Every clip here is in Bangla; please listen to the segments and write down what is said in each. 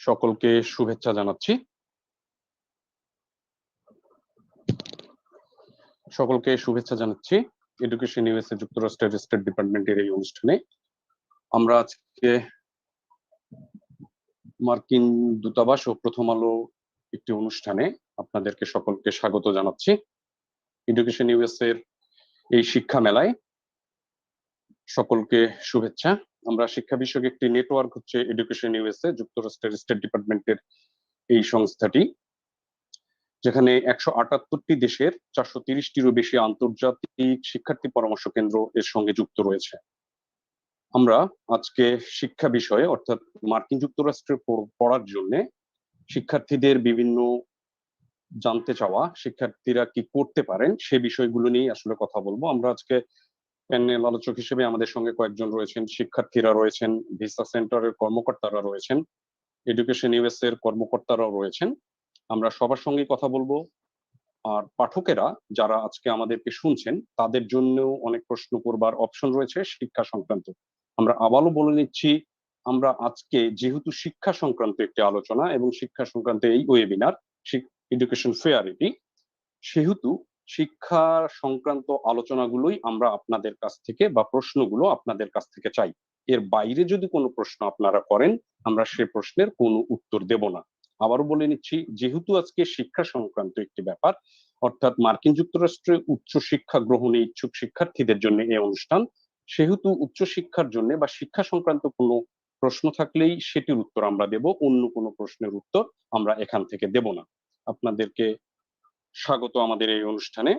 সকলকে শুভেচ্ছা জানাচ্ছি। এডুকেশন ইউএসএ যুক্তরাষ্ট্রের স্টেট ডিপার্টমেন্টের এই অনুষ্ঠানে আমরা আজকে মার্কিন দূতাবাস ও প্রথম আলো একটি অনুষ্ঠানে আপনাদেরকে সকলকে স্বাগত জানাচ্ছি। এডুকেশন ইউএসএ এর এই শিক্ষা মেলায় সকলকে শুভেচ্ছা। আমরা শিক্ষা বিষয়ক একটি নেটওয়ার্ক হচ্ছে এডুকেশন ইউএসএ যুক্তরাষ্ট্রের স্টেট ডিপার্টমেন্টের এই সংস্থাটি, যেখানে 178টি দেশের 430টিরও বেশি আন্তর্জাতিক শিক্ষার্থী পরামর্শ কেন্দ্র এর সঙ্গে যুক্ত রয়েছে। আমরা আজকে শিক্ষা বিষয়ে অর্থাৎ মার্কিন যুক্তরাষ্ট্রে পড়ার জন্য শিক্ষার্থীদের বিভিন্ন জানতে চাওয়া, শিক্ষার্থীরা কি করতে পারেন সে বিষয়গুলো নিয়ে আসলে কথা বলবো। আমরা আজকে প্যানেল আলোচক হিসেবে আমাদের সঙ্গে কয়েকজন রয়েছেন, শিক্ষার্থীরা রয়েছেন, ভিসা সেন্টারের কর্মকর্তারা রয়েছেন, এডুকেশন ইউএসএ এর কর্মকর্তারাও রয়েছেন। আমরা সবার সঙ্গে কথা বলবো। আর পাঠকেরা যারা আজকে আমাদেরকে শুনছেন তাদের জন্য অনেক প্রশ্ন করবার অপশন রয়েছে শিক্ষা সংক্রান্ত। আমরা আবারও বলে নিচ্ছি, আমরা আজকে যেহেতু শিক্ষা সংক্রান্ত একটি আলোচনা এবং শিক্ষা সংক্রান্ত এই ওয়েবিনার এডুকেশন ফেয়ার এটি, সেহেতু শিক্ষা সংক্রান্ত আলোচনাগুলোই আমরা আপনাদের কাছ থেকে বা প্রশ্নগুলো আপনাদের কাছ থেকে চাই। এর বাইরে যদি কোনো প্রশ্ন আপনারা করেন আমরা সে প্রশ্নের কোনো উত্তর দেব না। আবারও বলে নিচ্ছি, যেহেতু আজকে শিক্ষা সংক্রান্ত একটি ব্যাপার, অর্থাৎ মার্কিন যুক্তরাষ্ট্রে উচ্চ শিক্ষা গ্রহণে ইচ্ছুক শিক্ষার্থীদের জন্য এই অনুষ্ঠান, সেহেতু উচ্চ শিক্ষার জন্য বা শিক্ষা সংক্রান্ত কোনো প্রশ্ন থাকলেই সেটির উত্তর আমরা দেব, অন্য কোনো প্রশ্নের উত্তর আমরা এখান থেকে দেব না। আপনাদেরকে স্বাগত আমাদের এই অনুষ্ঠানে।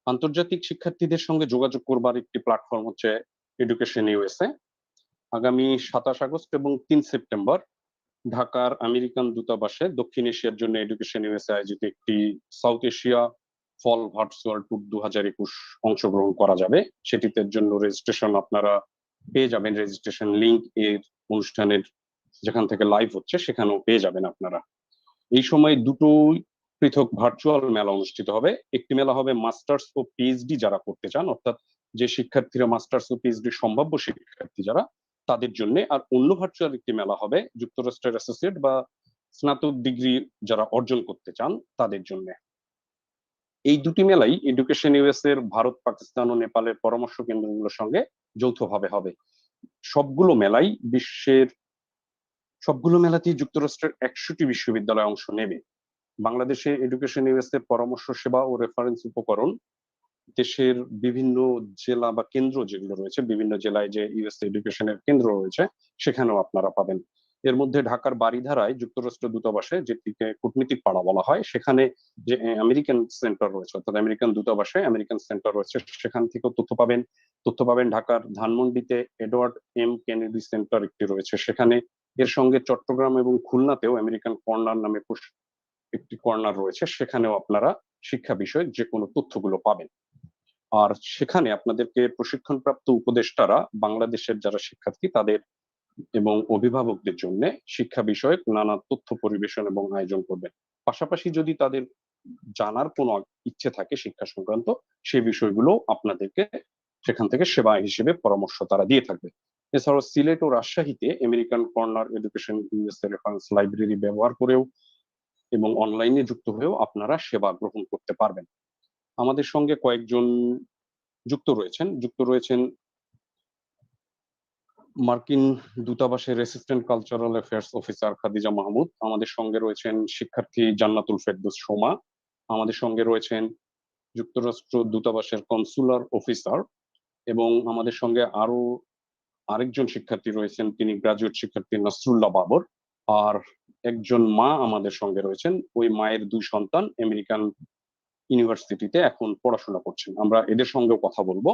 আন্তর্জাতিক শিক্ষার্থীদের সঙ্গে যোগাযোগ করবার একটি প্ল্যাটফর্ম হচ্ছে এডুকেশন ইউএসএ। আগামী 27 আগস্ট এবং 3 সেপ্টেম্বর ঢাকার আমেরিকান দূতাবাসে দক্ষিণ এশিয়ার জন্য এডুকেশন ইউএসএ আয়োজিত একটি সাউথ এশিয়া ফল ভার্চুয়াল ট্যুর 2021 অংশগ্রহণ করা যাবে। সেটিতে জন্য রেজিস্ট্রেশন আপনারা পেয়ে যাবেন, রেজিস্ট্রেশন লিংক এর অনুষ্ঠানের যেখান থেকে লাইভ হচ্ছে সেখানেও পেয়ে যাবেন আপনারা। এই সময় দুটো পৃথক ভার্চুয়াল মেলা অনুষ্ঠিত হবে। একটি মেলা হবে মাস্টার্স ও পিএইচডি যারা করতে চান, অর্থাৎ যে শিক্ষার্থীরা মাস্টার্স ও পিএইচডি সম্ভাব্য শিক্ষার্থী যারা, তাদের জন্য। আর অন্য ভার্চুয়াল একটি মেলা হবে যুক্তরাষ্ট্রের অ্যাসোসিয়েট বা স্নাতক ডিগ্রি যারা অর্জন করতে চান তাদের জন্য। এই দুটি মেলাই এডুকেশন ইউএসএ এর ভারত, পাকিস্তান ও নেপালের পরামর্শ কেন্দ্রগুলোর সঙ্গে যৌথভাবে হবে। সবগুলো মেলাতেই যুক্তরাষ্ট্রের 100টি বিশ্ববিদ্যালয় অংশ নেবে। বাংলাদেশে এডুকেশন ইউএসএ পরামর্শ সেবা ও রেফারেন্স উপকরণ দেশের বিভিন্ন জেলা বা কেন্দ্র যেগুলো রয়েছে, বিভিন্ন জেলায় যে ইউএসএ এডুকেশনের কেন্দ্র রয়েছে সেখানেও আপনারা পাবেন। এর মধ্যে ঢাকার বারিধারায় যুক্তরাষ্ট্র দূতাবাসে, যেটিকে কূটনীতিক পাড়া বলা হয়, সেখানে যে আমেরিকান সেন্টার রয়েছে, অর্থাৎ আমেরিকান দূতাবাসে আমেরিকান সেন্টার রয়েছে, সেখান থেকেও তথ্য পাবেন। ঢাকার ধানমন্ডিতে এডওয়ার্ড এম কেনেডি সেন্টার একটি রয়েছে সেখানে। এর সঙ্গে চট্টগ্রাম এবং খুলনাতেও আমেরিকান কর্নার নামে একটি কর্নার রয়েছে, সেখানেও আপনারা শিক্ষা বিষয়ক যে কোনো তথ্যগুলো পাবেন। আর সেখানে আপনাদেরকে প্রশিক্ষণপ্রাপ্ত উপদেষ্টারা বাংলাদেশের যারা শিক্ষার্থী তাদের এবং অভিভাবকদের জন্য শিক্ষা বিষয়ক নানা তথ্য পরিবেশন এবং আয়োজন করবেন। পাশাপাশি যদি তাদের জানার কোনো ইচ্ছে থাকে শিক্ষা সংক্রান্ত, সেই বিষয়গুলো আপনাদেরকে সেখান থেকে সেবা হিসেবে পরামর্শ তারা দিয়ে থাকবে। এছাড়াও সিলেট ও রাজশাহীতে American corner education USA reference library ব্যবহার করেও এবং অনলাইনে যুক্ত হয়েও আপনারা সেবা গ্রহণ করতে পারবেন। আমাদের সঙ্গে কয়েকজন যুক্ত রয়েছেন মার্কিন দূতাবাসের assistant cultural affairs officer Khadija Mahmud, আমাদের সঙ্গে রয়েছেন শিক্ষার্থী জান্নাতুল ফেরদৌস সোমা, আমাদের সঙ্গে রয়েছেন যুক্তরাষ্ট্র দূতাবাসের কনসুলার অফিসার, এবং আমাদের সঙ্গে আরো আরেকজন শিক্ষার্থী রয়েছেন, তিনি গ্রাজুয়েট শিক্ষার্থী নাসরুল্লাহ বাবর। আর একজন মা আমাদের সঙ্গে রয়েছেন, ওই মায়ের 2 সন্তান আমেরিকান ইউনিভার্সিটিতে এখন পড়াশোনা করছেন। আমরা এদের সঙ্গেও কথা বলবো।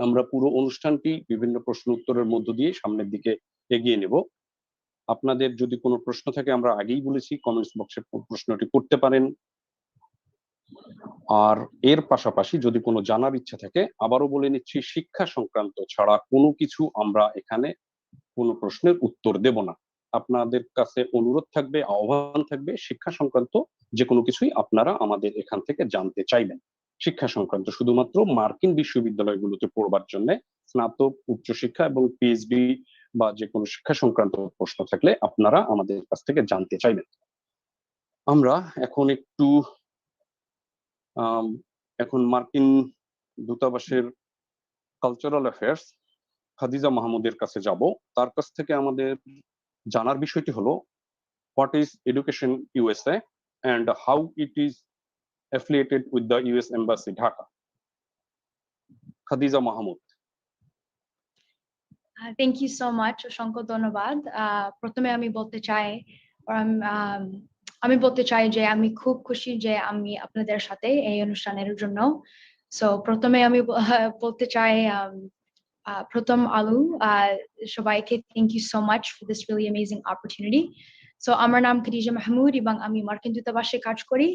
আমরা পুরো অনুষ্ঠানটি বিভিন্ন প্রশ্ন উত্তরের মধ্য দিয়ে সামনের দিকে এগিয়ে নেব। আপনাদের যদি কোনো প্রশ্ন থাকে, আমরা আগেই বলেছি কমেন্টস বক্সে প্রশ্নটি করতে পারেন। আর এর পাশাপাশি যদি কোনো জানার ইচ্ছা থাকে, আবারও বলে নিচ্ছি, শিক্ষা সংক্রান্ত ছাড়া কোনো কিছু আমরা এখানে কোনো প্রশ্নের উত্তর দেব না। আপনাদের কাছে অনুরোধ থাকবে, আহ্বান থাকবে, শিক্ষা সংক্রান্ত যে কোনো কিছুই আপনারা আমাদের এখান থেকে জানতে চাইবেন। শিক্ষা সংক্রান্ত শুধুমাত্র মার্কিন বিশ্ববিদ্যালয়গুলোতে পড়বার জন্য স্নাতক, উচ্চশিক্ষা এবং পিএইচডি বা যে কোনো শিক্ষা সংক্রান্ত প্রশ্ন থাকলে আপনারা আমাদের কাছ থেকে জানতে চাইবেন। আমরা এখন মার্কিন দূতাবাসের কালচারাল অ্যাফেয়ার্স খাদিজা মাহমুদের কাছে যাব। তার কাছ থেকে আমাদের জানার বিষয়টি হলো, what is education USA and how it is affiliated with the US Embassy, Dhaka. Khadija Mahmood. Thank you so much, অসংখ্য ধন্যবাদ। প্রথমে আমি বলতে চাই যে আমি খুব খুশি যে আমি আপনাদের সাথে এই অনুষ্ঠানের জন্য। সো প্রথমে আমি বলতে চাই প্রথম আলো সবাইকে thank you so much for this really amazing opportunity. So আমার নাম খাদিজা মাহমুদ এবং আমি মার্কিন দূতাবাসে কাজ করি।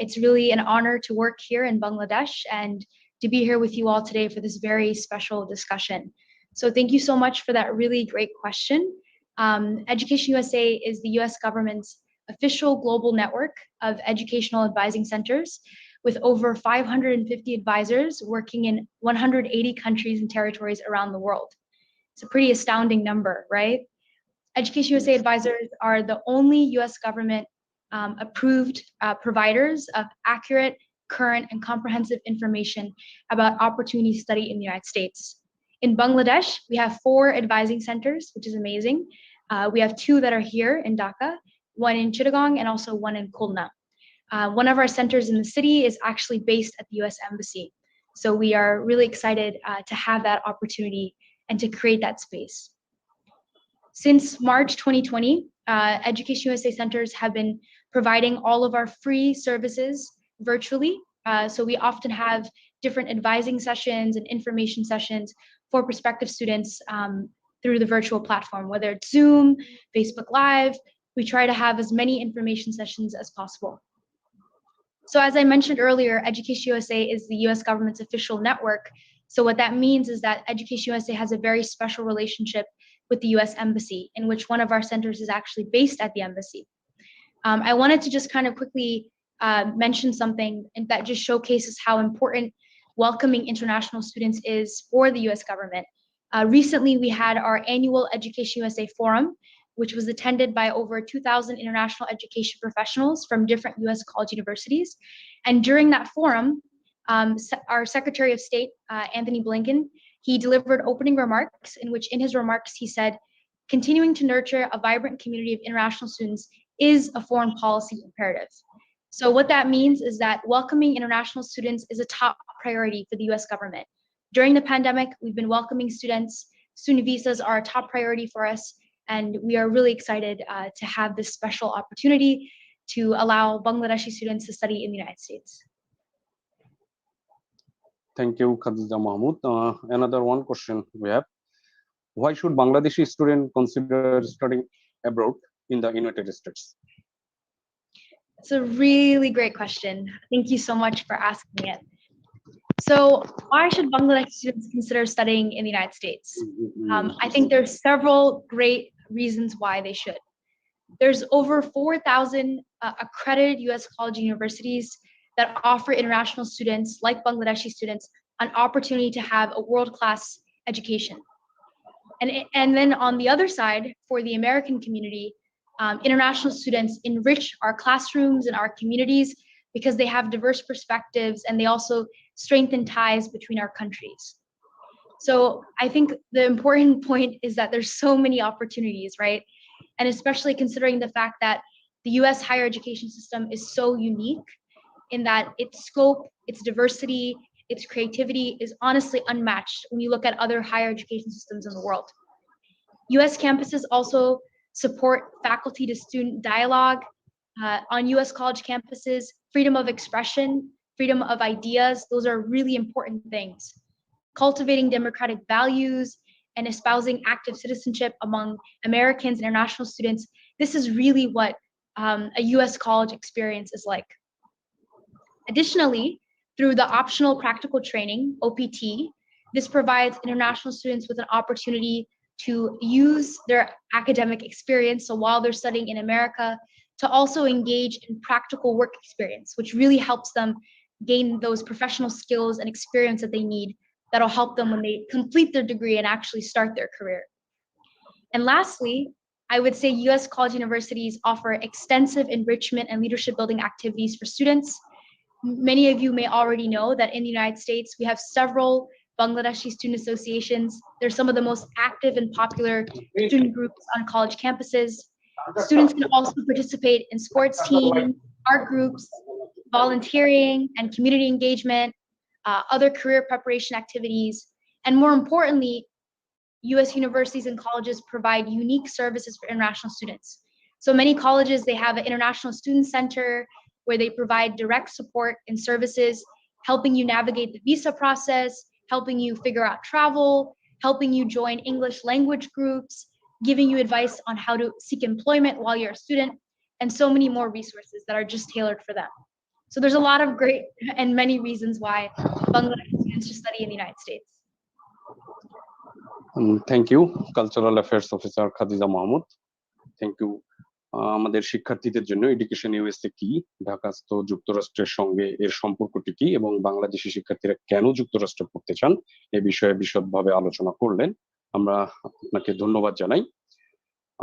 It's really an honor to work here in Bangladesh and to be here with you all today for this very special discussion. So thank you so much for that really great question. Education USA is the US government's official global network of educational advising centers with over 550 advisors working in 180 countries and territories around the world. It's a pretty astounding number, right? Education USA advisors are the only US government approved providers of accurate, current, and comprehensive information about opportunity study in the United States. In Bangladesh, we have 4 advising centers, which is amazing. We have 2 that are here in Dhaka, 1 in Chittagong, and also 1 in Khulna. One of our centers in the city is actually based at the US Embassy. So we are really excited to have that opportunity and to create that space. Since March 2020, Education USA centers have been providing all of our free services virtually. So we often have different advising sessions and information sessions for prospective students through the virtual platform, whether it's Zoom, Facebook Live. We try to have as many information sessions as possible. So as I mentioned earlier, Education USA is the US government's official network. So what that means is that Education USA has a very special relationship with the US Embassy, in which one of our centers is actually based at the embassy. I wanted to just kind of quickly mention something that just showcases how important welcoming international students is for the US government. Recently, we had our annual Education USA Forum, which was attended by over 2,000 international education professionals from different US college universities. And during that forum, our Secretary of State, Anthony Blinken, he delivered opening remarks in which in his remarks, he said, continuing to nurture a vibrant community of international students is a foreign policy imperative. So what that means is that welcoming international students is a top priority for the US government. During the pandemic, we've been welcoming students. Student visas are a top priority for us, and we are really excited to have this special opportunity to allow Bangladeshi students to study in the United States. Thank you, Khadija Mahmood. Another one question we have. Why should Bangladeshi students consider studying abroad in the United States? It's a really great question. Thank you so much for asking it. So why should Bangladeshi students consider studying in the United States? I think there's several great reasons why they should. There's over 4,000 accredited US college universities that offer international students, like Bangladeshi students, an opportunity to have a world-class education. And then on the other side, for the American community, international students enrich our classrooms and our communities because they have diverse perspectives and they also strengthen ties between our countries. So I think the important point is that there's so many opportunities, right? And especially considering the fact that the US higher education system is so unique in that its scope, its diversity, its creativity is honestly unmatched when you look at other higher education systems in the world. US campuses also support faculty to student dialogue. On US college campuses, freedom of expression, freedom of ideas, those are really important things. Cultivating democratic values and espousing active citizenship among Americans and international students, this is really what a US college experience is like. Additionally, through the optional practical training, OPT, this provides international students with an opportunity to use their academic experience, so while they're studying in America, to also engage in practical work experience, which really helps them gain those professional skills and experience that they need that'll help them when they complete their degree and actually start their career. And lastly, I would say US college universities offer extensive enrichment and leadership building activities for students. Many of you may already know that in the United States, we have several Bangladeshi student associations. They're some of the most active and popular student groups on college campuses. Students can also participate in sports teams, art groups, volunteering and community engagement, other career preparation activities, and more importantly, US universities and colleges provide unique services for international students. So many colleges, they have an international student center where they provide direct support and services, helping you navigate the visa process, helping you figure out travel, helping you join English language groups, giving you advice on how to seek employment while you're a student, and so many more resources that are just tailored for them. So there's a lot of great and many reasons why Bangladeshi students should study in the United States. Thank you cultural affairs officer Khadija Mahmud. Thank you. আমাদের শিক্ষার্থীদের জন্য এডুকেশন ইউএসএ কি, ঢাকাস্থ যুক্তরাষ্ট্রের সঙ্গে এর সম্পর্কটি কি এবং বাংলাদেশি শিক্ষার্থীরা কেন যুক্তরাষ্ট্রে পড়তে চান এ বিষয়ে বিশদভাবে আলোচনা করলেন। আমরা আপনাকে ধন্যবাদ জানাই।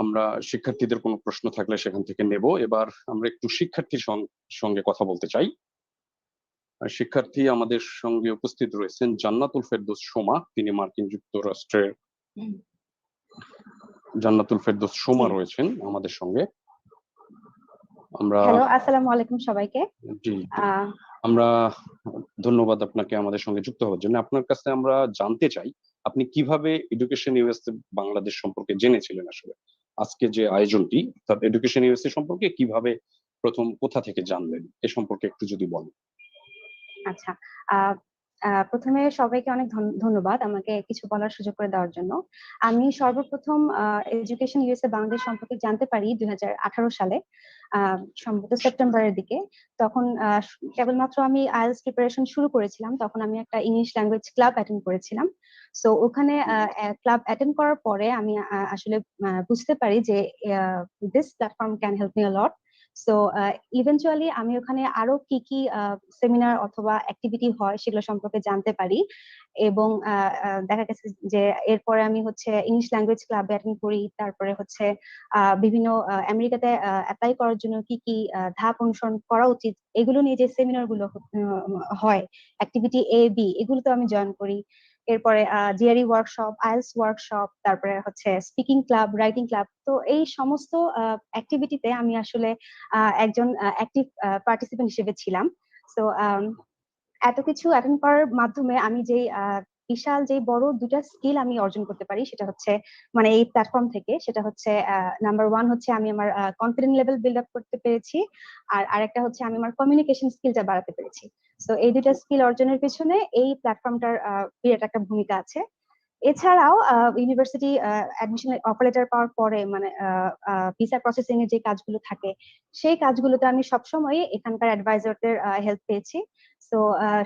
আমরা শিক্ষার্থীদের কোনো প্রশ্ন থাকলে সেখান থেকে নেব। এবার আমরা একটু শিক্ষার্থীর সঙ্গে কথা বলতে চাই। শিক্ষার্থী আমাদের সঙ্গে উপস্থিত রয়েছেন জান্নাতুল ফেরদৌস সোমা। তিনি মার্কিন যুক্তরাষ্ট্রের জান্নাতুল ফেরদৌস সোমা রয়েছেন আমাদের সঙ্গে। আমরা হ্যালো, আসসালামু আলাইকুম সবাইকে। জি, আমরা ধন্যবাদ আপনাকে আমাদের সঙ্গে যুক্ত হওয়ার জন্য। আপনার কাছে আমরা জানতে চাই আপনি কিভাবে এডুকেশন ইউএসএ বাংলাদেশ সম্পর্কে জেনেছিলেন আসলে? আজকে যে আয়োজনটি অর্থাৎ এডুকেশন ইউএসএ সম্পর্কে কিভাবে প্রথম কোথা থেকে জানলেন এ সম্পর্কে একটু যদি বলেন। আচ্ছা, প্রথমে সবাইকে অনেক ধন্যবাদ আমাকে কিছু বলার সুযোগ করে দেওয়ার জন্য। আমি সর্বপ্রথম এডুকেশন ইউএসএ বাংলাদেশ সম্পর্কে জানতে পারি 2018 সালে, সম্ভবত সেপ্টেম্বরের দিকে। তখন কেবলমাত্র আমি আইএলটিএস প্রিপারেশন শুরু করেছিলাম। তখন আমি একটা ইংলিশ ল্যাঙ্গুয়েজ ক্লাব অ্যাটেন্ড করেছিলাম। সো ওখানে ক্লাব অ্যাটেন্ড করার পরে আমি আসলে বুঝতে পারি যে this platform can help me a lot. So eventually আমি ওখানে আরো কি কি সেমিনার অথবা অ্যাক্টিভিটি হয় সেগুলো সম্পর্কে জানতে পারি এবং দেখা গেছে যে এরপরে আমি হচ্ছে ইংলিশ ল্যাঙ্গুয়েজ ক্লাব অ্যাটেন্ড করি। তারপরে হচ্ছে বিভিন্ন আমেরিকাতে অ্যাপ্লাই করার জন্য কি কি ধাপ অনুসরণ করা উচিত এগুলো নিয়ে যে সেমিনার গুলো হয়, অ্যাক্টিভিটি এ বি, এগুলো তো আমি জয়েন করি। এরপরে জিআরই ওয়ার্কশপ, আইএলটিএস ওয়ার্কশপ, তারপরে হচ্ছে স্পিকিং ক্লাব, রাইটিং ক্লাব। তো এই সমস্ত অ্যাক্টিভিটিতে আমি আসলে একজন অ্যাক্টিভ পার্টিসিপেন্ট হিসেবে ছিলাম। সো এত কিছু অ্যাটেন্ড করার মাধ্যমে আমি যে বিশাল যে বড় দুটা স্কিল আমি অর্জন করতে পারি সেটা হচ্ছে মানে এই প্ল্যাটফর্ম থেকে, সেটা হচ্ছে নাম্বার 1 হচ্ছে আমি আমার কনফিডেন্স লেভেল বিল্ড আপ করতে পেরেছি, আর আরেকটা হচ্ছে আমি আমার কমিউনিকেশন স্কিলটা বাড়াতে পেরেছি। সো এই দুটা স্কিল অর্জনের পিছনে এই প্ল্যাটফর্মটার বিরাট একটা ভূমিকা আছে। এছাড়াও ইউনিভার্সিটি অ্যাডমিশন অফার লেটার পাওয়ার পরে মানে ভিসা প্রসেসিং এর যে কাজগুলো থাকে সেই কাজগুলোতে আমি সবসময় এখানকার অ্যাডভাইজারদের হেল্প পেয়েছি। সো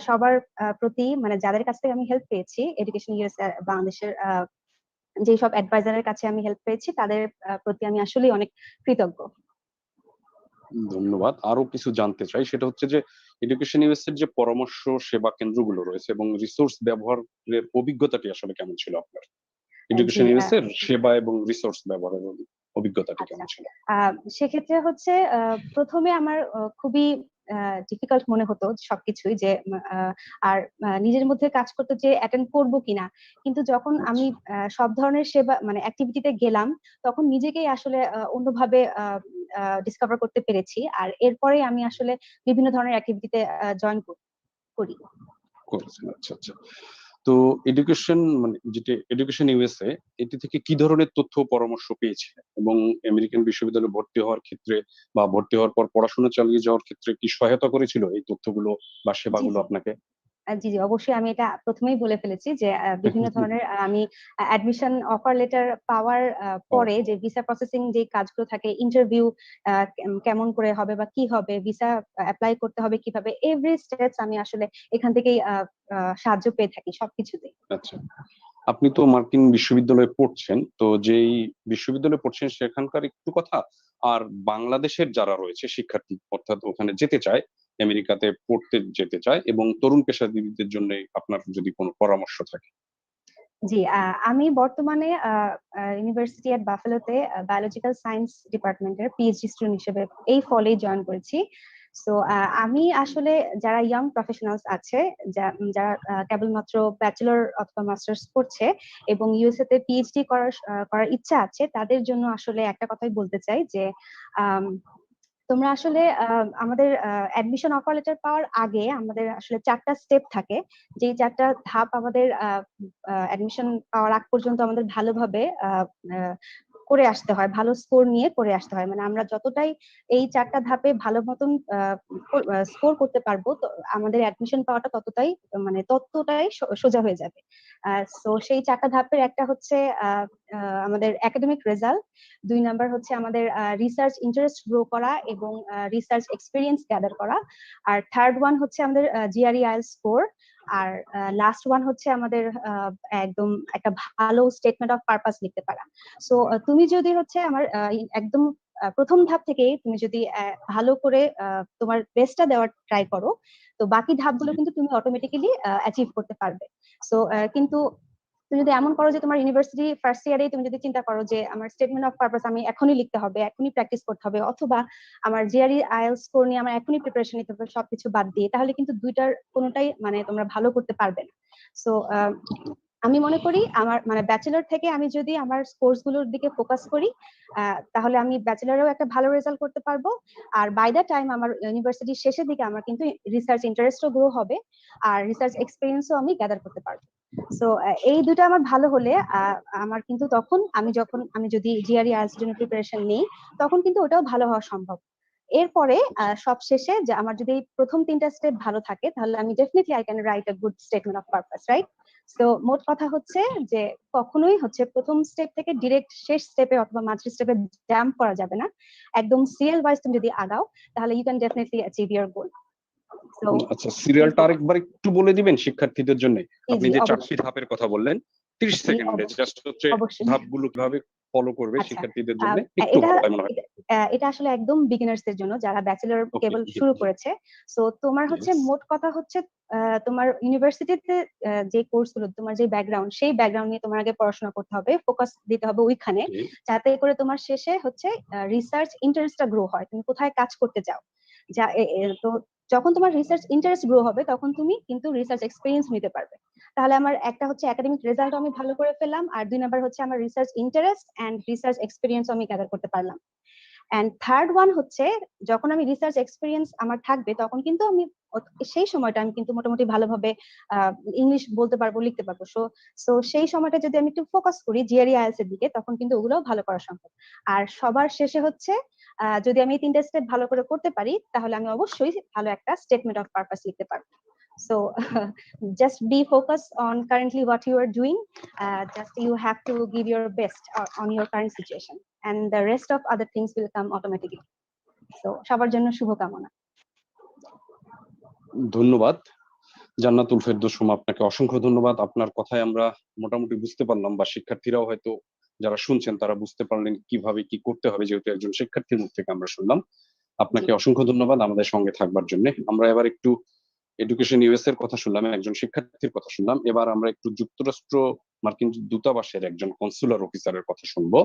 সবার প্রতি মানে যাদের কাছ থেকে আমি হেল্প পেয়েছি, এডুকেশন ইউএস বাংলাদেশের যে সব অ্যাডভাইজারের কাছে আমি হেল্প পেয়েছি তাদের প্রতি আমি আসলেই অনেক কৃতজ্ঞ। ধন্যবাদ। আরো কিছু জানতে চাই, সেটা হচ্ছে যে এডুকেশন ইউএস এর যে পরামর্শ সেবা কেন্দ্রগুলো রয়েছে এবং রিসোর্স ব্যবহারের অভিজ্ঞতাটি আসলে কেমন ছিল আপনার? এডুকেশন ইউএস এর সেবা এবং রিসোর্স ব্যবহারের অভিজ্ঞতাটি কেমন ছিল? সেক্ষেত্রে হচ্ছে প্রথমে আমার খুবই ডিফিকাল্ট মনে হতো সবকিছুই, যে আর নিজের মধ্যে কাজ করতে যে অ্যাটেন্ড করবো কিনা। কিন্তু যখন আমি সব ধরনের সেবা মানে অ্যাক্টিভিটিতে গেলাম তখন নিজেকেই আসলে অন্যভাবে ডিসকভার করতে পেরেছি, আর এরপরে আমি আসলে বিভিন্ন ধরনের অ্যাক্টিভিটিতে জয়েন করি। আচ্ছা আচ্ছা। তো এডুকেশন মানে যেটা এডুকেশন ইউএসএ, এটি থেকে কি ধরনের তথ্য পরামর্শ পেয়েছিলেন এবং আমেরিকান বিশ্ববিদ্যালয়ে ভর্তি হওয়ার ক্ষেত্রে বা ভর্তি হওয়ার পর পড়াশোনা চালিয়ে যাওয়ার ক্ষেত্রে কি সহায়তা করেছিল এই তথ্যগুলো বা সেবাগুলো আপনাকে? জি জি, অবশ্যই। আমি এটা প্রথমেই বলে ফেলেছি যে বিভিন্ন ধরনের আমি অ্যাডমিশন অফার লেটার পাওয়ার পরে যে ভিসা প্রসেসিং যে কাজগুলো থাকে, ইন্টারভিউ কেমন করে হবে বা কি হবে, ভিসা অ্যাপ্লাই করতে হবে কিভাবে, এভরি স্টেপস আমি আসলে এখান থেকেই সাহায্য পেয়ে থাকি সবকিছুতে। আচ্ছা, আপনি তো মার্কিন বিশ্ববিদ্যালয়ে পড়ছেন, তো যেই বিশ্ববিদ্যালয়ে পড়ছেন সেখানকার একটু কথা, আর বাংলাদেশের যারা রয়েছে শিক্ষার্থী অর্থাৎ ওখানে যেতে চায়, আমেরিকাতে পড়তে যেতে চায় এবং তরুণ পেশাজীবীদের জন্য আপনার যদি কোনো পরামর্শ থাকে। জি, আমি বর্তমানে ইউনিভার্সিটি এট বাফেলোতে বায়োলজিক্যাল সায়েন্স ডিপার্টমেন্টের পিএইচডি স্টুডেন্ট হিসেবে এই ফলেই জয়েন করেছি। সো আমি আসলে যারা ইয়াং প্রফেশনালস আছে, যারা কেবলমাত্র ব্যাচেলর অথবা মাস্টার্স করছে এবং ইউএসএ তে পিএইচডি করার ইচ্ছা আছে, তাদের জন্য আসলে একটা কথাই বলতে চাই যে তোমরা আসলে আমাদের অ্যাডমিশন অফার লেটার পাওয়ার আগে আমাদের আসলে 4টা স্টেপ থাকে, যে 4টা ধাপ আমাদের অ্যাডমিশন পাওয়ার আগ পর্যন্ত আমাদের ভালোভাবে করে আসতে হয়, ভালো স্কোর নিয়ে করে আসতে হয়। মানে আমরা যতটাই এই 4টা ধাপে ভালো মতন স্কোর করতে পারবো, তো আমাদের অ্যাডমিশন পাওয়াটা ততটাই সোজা হয়ে যাবে। সো সেই 4টা ধাপের একটা হচ্ছে আমাদের একাডেমিক রেজাল্ট, 2 নাম্বার হচ্ছে আমাদের রিসার্চ ইন্টারেস্ট গ্রো করা এবং রিসার্চ এক্সপিরিয়েন্স গ্যাদার করা, আর থার্ড ওয়ান হচ্ছে আমাদের জিআরই আইএলটিএস স্কোর, আর লাস্ট ওয়ান হচ্ছে আমাদের একদম একটা ভালো স্টেটমেন্ট অফ পারপাস লিখতে পারা। সো তুমি যদি হচ্ছে আমার একদম প্রথম ধাপ থেকেই তুমি যদি ভালো করে তোমার বেস্টটা দেওয়ার ট্রাই করো, তো বাকি ধাপগুলো কিন্তু তুমি অটোমেটিক্যালি অ্যাচিভ করতে পারবে। সো কিন্তু তুমি যদি এমন করো যে তোমার ইউনিভার্সিটি ফার্স্ট ইয়ারেই তুমি যদি চিন্তা করো যে আমার স্টেটমেন্ট অফ পারপাস আমি এখনই লিখতে হবে, এখনই প্র্যাকটিস করতে হবে, অথবা আমার জিআরই আইএলটিএস স্কোর নিয়ে আমার এখনই প্রিপারেশন নিতে হবে সবকিছু বাদ দিয়ে, তাহলে কিন্তু দুইটার কোনোটাই তোমরা ভালো করতে পারবে না। সো আমি মনে করি আমার ব্যাচেলর থেকে আমি যদি আমার কোর্স গুলোর দিকে ফোকাস করি, তাহলে আমি ব্যাচেলরেও একটা ভালো রেজাল্ট করতে পারবো, আর বাই দ্য টাইম আমার ইউনিভার্সিটির শেষের দিকে আমার কিন্তু রিসার্চ ইন্টারেস্টও গ্রো হবে, আর রিসার্চ এক্সপিরিয়েন্সও আমি গ্যাদার করতে পারবো। সো এই দুটো আমার ভালো হলে আমার কিন্তু তখন আমি যদি জিআরই আইএলটিএস জন্য প্রিপারেশন নেই, তখন কিন্তু ওটাও ভালো হওয়া সম্ভব। এরপরে সব শেষে যে আমার যদি প্রথম 3টা স্টেপ ভালো থাকে, তাহলে আমি definitely I can write a good statement of purpose, right? তো মোট কথা হচ্ছে যে কখনোই হচ্ছে প্রথম স্টেপ থেকে ডিরেক্ট শেষ স্টেপে অথবা মাঝের স্টেপে জাম্প করা যাবে না। একদম সিরিয়াল ওয়াইজ তুমি যদি আগাও, তাহলে you can definitely achieve your goal. আচ্ছা, সিরিয়ালটা আরেকবার একটু বলে দিবেন শিক্ষার্থীদের জন্য? আপনি যে 4টি অবশ্যই ধাপের কথা বললেন, 30 সেকেন্ডে জাস্ট হচ্ছে অবশ্যই। ধাপগুলো কিভাবে ফলো করবে আচ্ছা, শিক্ষার্থীদের জন্য একটু এটা ভালো মনে হয়। এটা আসলে একদম বিগিনার্সদের জন্য, যারা ব্যাচেলর কেবল শুরু করেছে। সো তোমার হচ্ছে মোট কথা হচ্ছে তোমার ইউনিভার্সিটিতে যে কোর্সগুলো, তোমার যে ব্যাকগ্রাউন্ড, সেই ব্যাকগ্রাউন্ড নিয়ে তোমার আগে পড়াশোনা করতে হবে, ফোকাস দিতে হবে ওইখানে, যাতে করে তোমার শেষে হচ্ছে রিসার্চ ইন্টারেস্টটা গ্রো হয়, তুমি কোথায় কাজ করতে চাও। তো যখন তোমার রিসার্চ ইন্টারেস্ট গ্রো হবে, তখন তুমি কিন্তু রিসার্চ এক্সপিরিয়েন্স নিতে পারবে। তাহলে আমার একটা হচ্ছে একাডেমিক রেজাল্ট আমি ভালো করে ফেললাম, আর 2 নাম্বার হচ্ছে আমার research interest and research experience আমি গ্যাদার করতে পারলাম। এন্ড থার্ড ওয়ান হচ্ছে, যখন আমি রিসার্চ এক্সপিরিয়েন্স আমার থাকবে, তখন কিন্তু আমি সেই সময়টা আমি কিন্তু মোটামুটি ভালোভাবে ইংলিশ বলতে পারবো, লিখতে পারবো। সো সেই সময়টা যদি আমি একটু ফোকাস করি জিআরই আইএলটিএস এর দিকে, তখন কিন্তু ওগুলোও ভালো করা সম্ভব। আর সবার শেষে হচ্ছে যদি আমি এই 3টা স্টেপ ভালো করে করতে পারি, তাহলে আমি অবশ্যই ভালো একটা স্টেটমেন্ট অফ পারপাস লিখতে পারবো। So just be focused on currently what you are doing. Just you have to give your best on your current situation, and the rest of other things will come automatically. So সবার জন্য শুভকামনা। ধন্যবাদ জান্নাতুল ফেরদৌস, আপনাকে অসংখ্য ধন্যবাদ। আপনার কথায় আমরা মোটামুটি বুঝতে পারলাম, বা শিক্ষার্থীরাও হয়তো যারা শুনছেন তারা বুঝতে পারলেন কিভাবে কি করতে হবে, যেহেতু একজন শিক্ষার্থীর মুখ থেকে আমরা শুনলাম। আপনাকে অসংখ্য ধন্যবাদ আমাদের সঙ্গে থাকবার জন্য। আমরা এবার একটু এডুকেশন ইউএস এর কথা শুনলাম, একজন শিক্ষার্থীর কথা শুনলাম। এবার আমরা একটু যুক্তরাষ্ট্র মার্কিন দূতাবাসের একজন কনসুলার অফিসারের কথা শুনবো।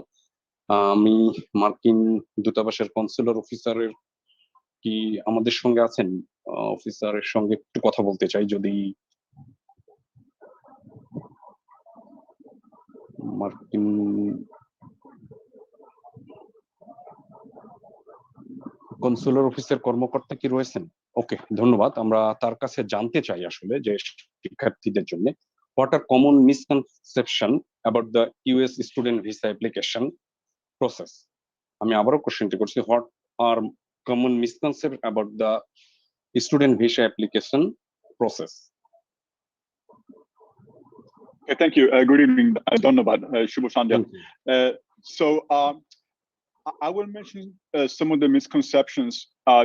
আমি মার্কিন দূতাবাসের কনসুলার অফিসারের কি আমাদের সঙ্গে আছেন? অফিসারের সঙ্গে একটু কথা বলতে চাই, যদি মার্কিন কনসুলার অফিসের কর্মকর্তা কি রয়েছেন? ওকে, ধন্যবাদ। আমরা তার কাছে জানতে চাই আসলে যে শিক্ষার্থীদের জন্য what are common misconception about the US student visa application process. আমি আবারও কোশ্চেনটি করছি, what are common misconception about the student visa application process? Thank you. Good evening, Dhanyabad, Shubho Sandhya. I will mention some of the misconceptions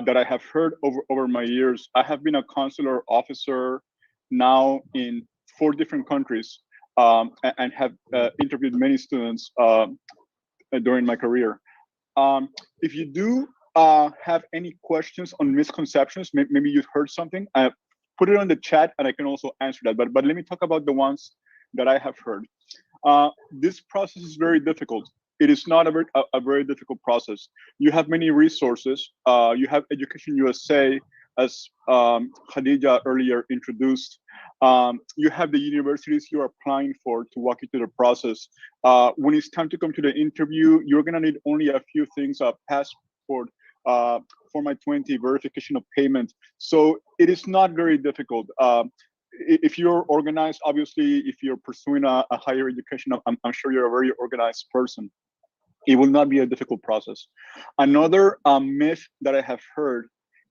that I have heard over my years. I have been a consular officer now in 4 different countries, and have interviewed many students during my career. If you do have any questions on misconceptions, maybe you've heard something, put it on the chat and I can also answer that. But let me talk about the ones that I have heard. This process is very difficult. It is not a very difficult process. You have many resources. You have Education USA, as Khadija earlier introduced. You have the universities you are applying for to walk you through the process. When it's time to come to the interview, you're gonna need only a few things: a passport, Form I-20, verification of payment. So it is not very difficult. If you're organized, obviously, if you're pursuing a higher education, I'm sure you're a very organized person. It will not be a difficult process. Another myth that I have heard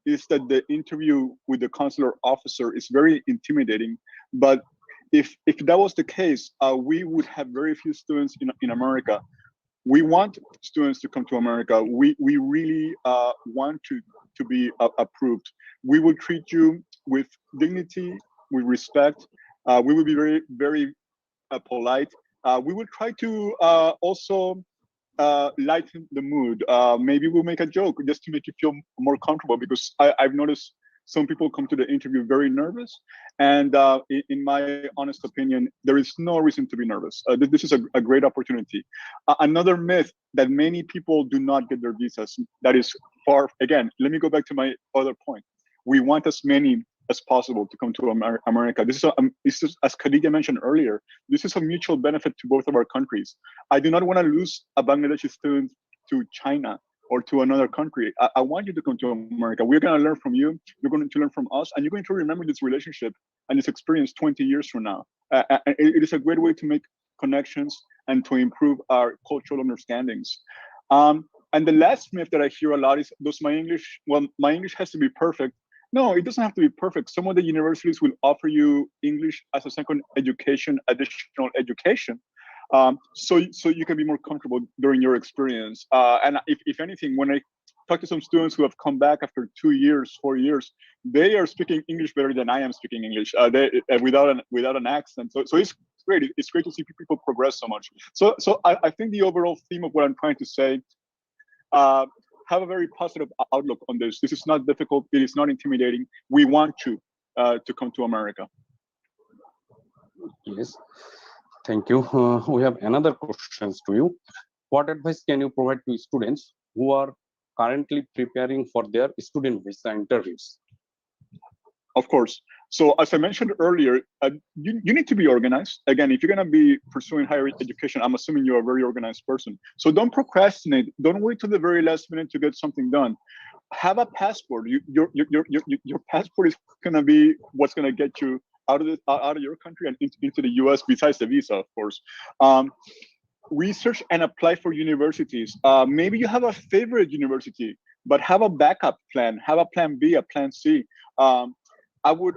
is that the interview with the consular officer is very intimidating. But if that was the case, we would have very few students in America. We want students to come to America. We really want to be approved. We will treat you with dignity, with respect. We will be very, very polite. We will try to also lighten the mood. Maybe we'll make a joke just to make you feel more comfortable, because I've noticed some people come to the interview very nervous, and in my honest opinion, there is no reason to be nervous. This is a great opportunity. Another myth that many people do not get their visas. That is far. Again, let me go back to my other point. We want as many as possible to come to America. This is, as Khadija mentioned earlier, this is a mutual benefit to both of our countries. I do not want to lose a Bangladeshi student to China or to another country. I want you to come to America. We're going to learn from you. You're going to learn from us, and you're going to remember this relationship and this experience 20 years from now. It is a great way to make connections and to improve our cultural understandings. And the last myth that I hear a lot is, my English has to be perfect. No, it doesn't have to be perfect. Some of the universities will offer you English as a second education, additional education, so you can be more comfortable during your experience. And if anything, when I talk to some students who have come back after 2 years, 4 years, they are speaking English better than I am speaking English, without an accent. So it's great. It's great to see people progress so much. So I think the overall theme of what I'm trying to say, have a very positive outlook on this. This is not difficult. It is not intimidating. We want to come to America. Yes, thank you. We have another questions to you. What advice can you provide to students who are currently preparing for their student visa interviews? Of course. So as I mentioned earlier, you need to be organized. Again, if you're going to be pursuing higher education, I'm assuming you're a very organized person. So don't procrastinate. Don't wait till the very last minute to get something done. Have a passport. Your passport is going to be what's going to get you out of your country and into the US, besides the visa, of course. Research and apply for universities. Maybe you have a favorite university, but have a backup plan. Have a plan B, a plan C. I would,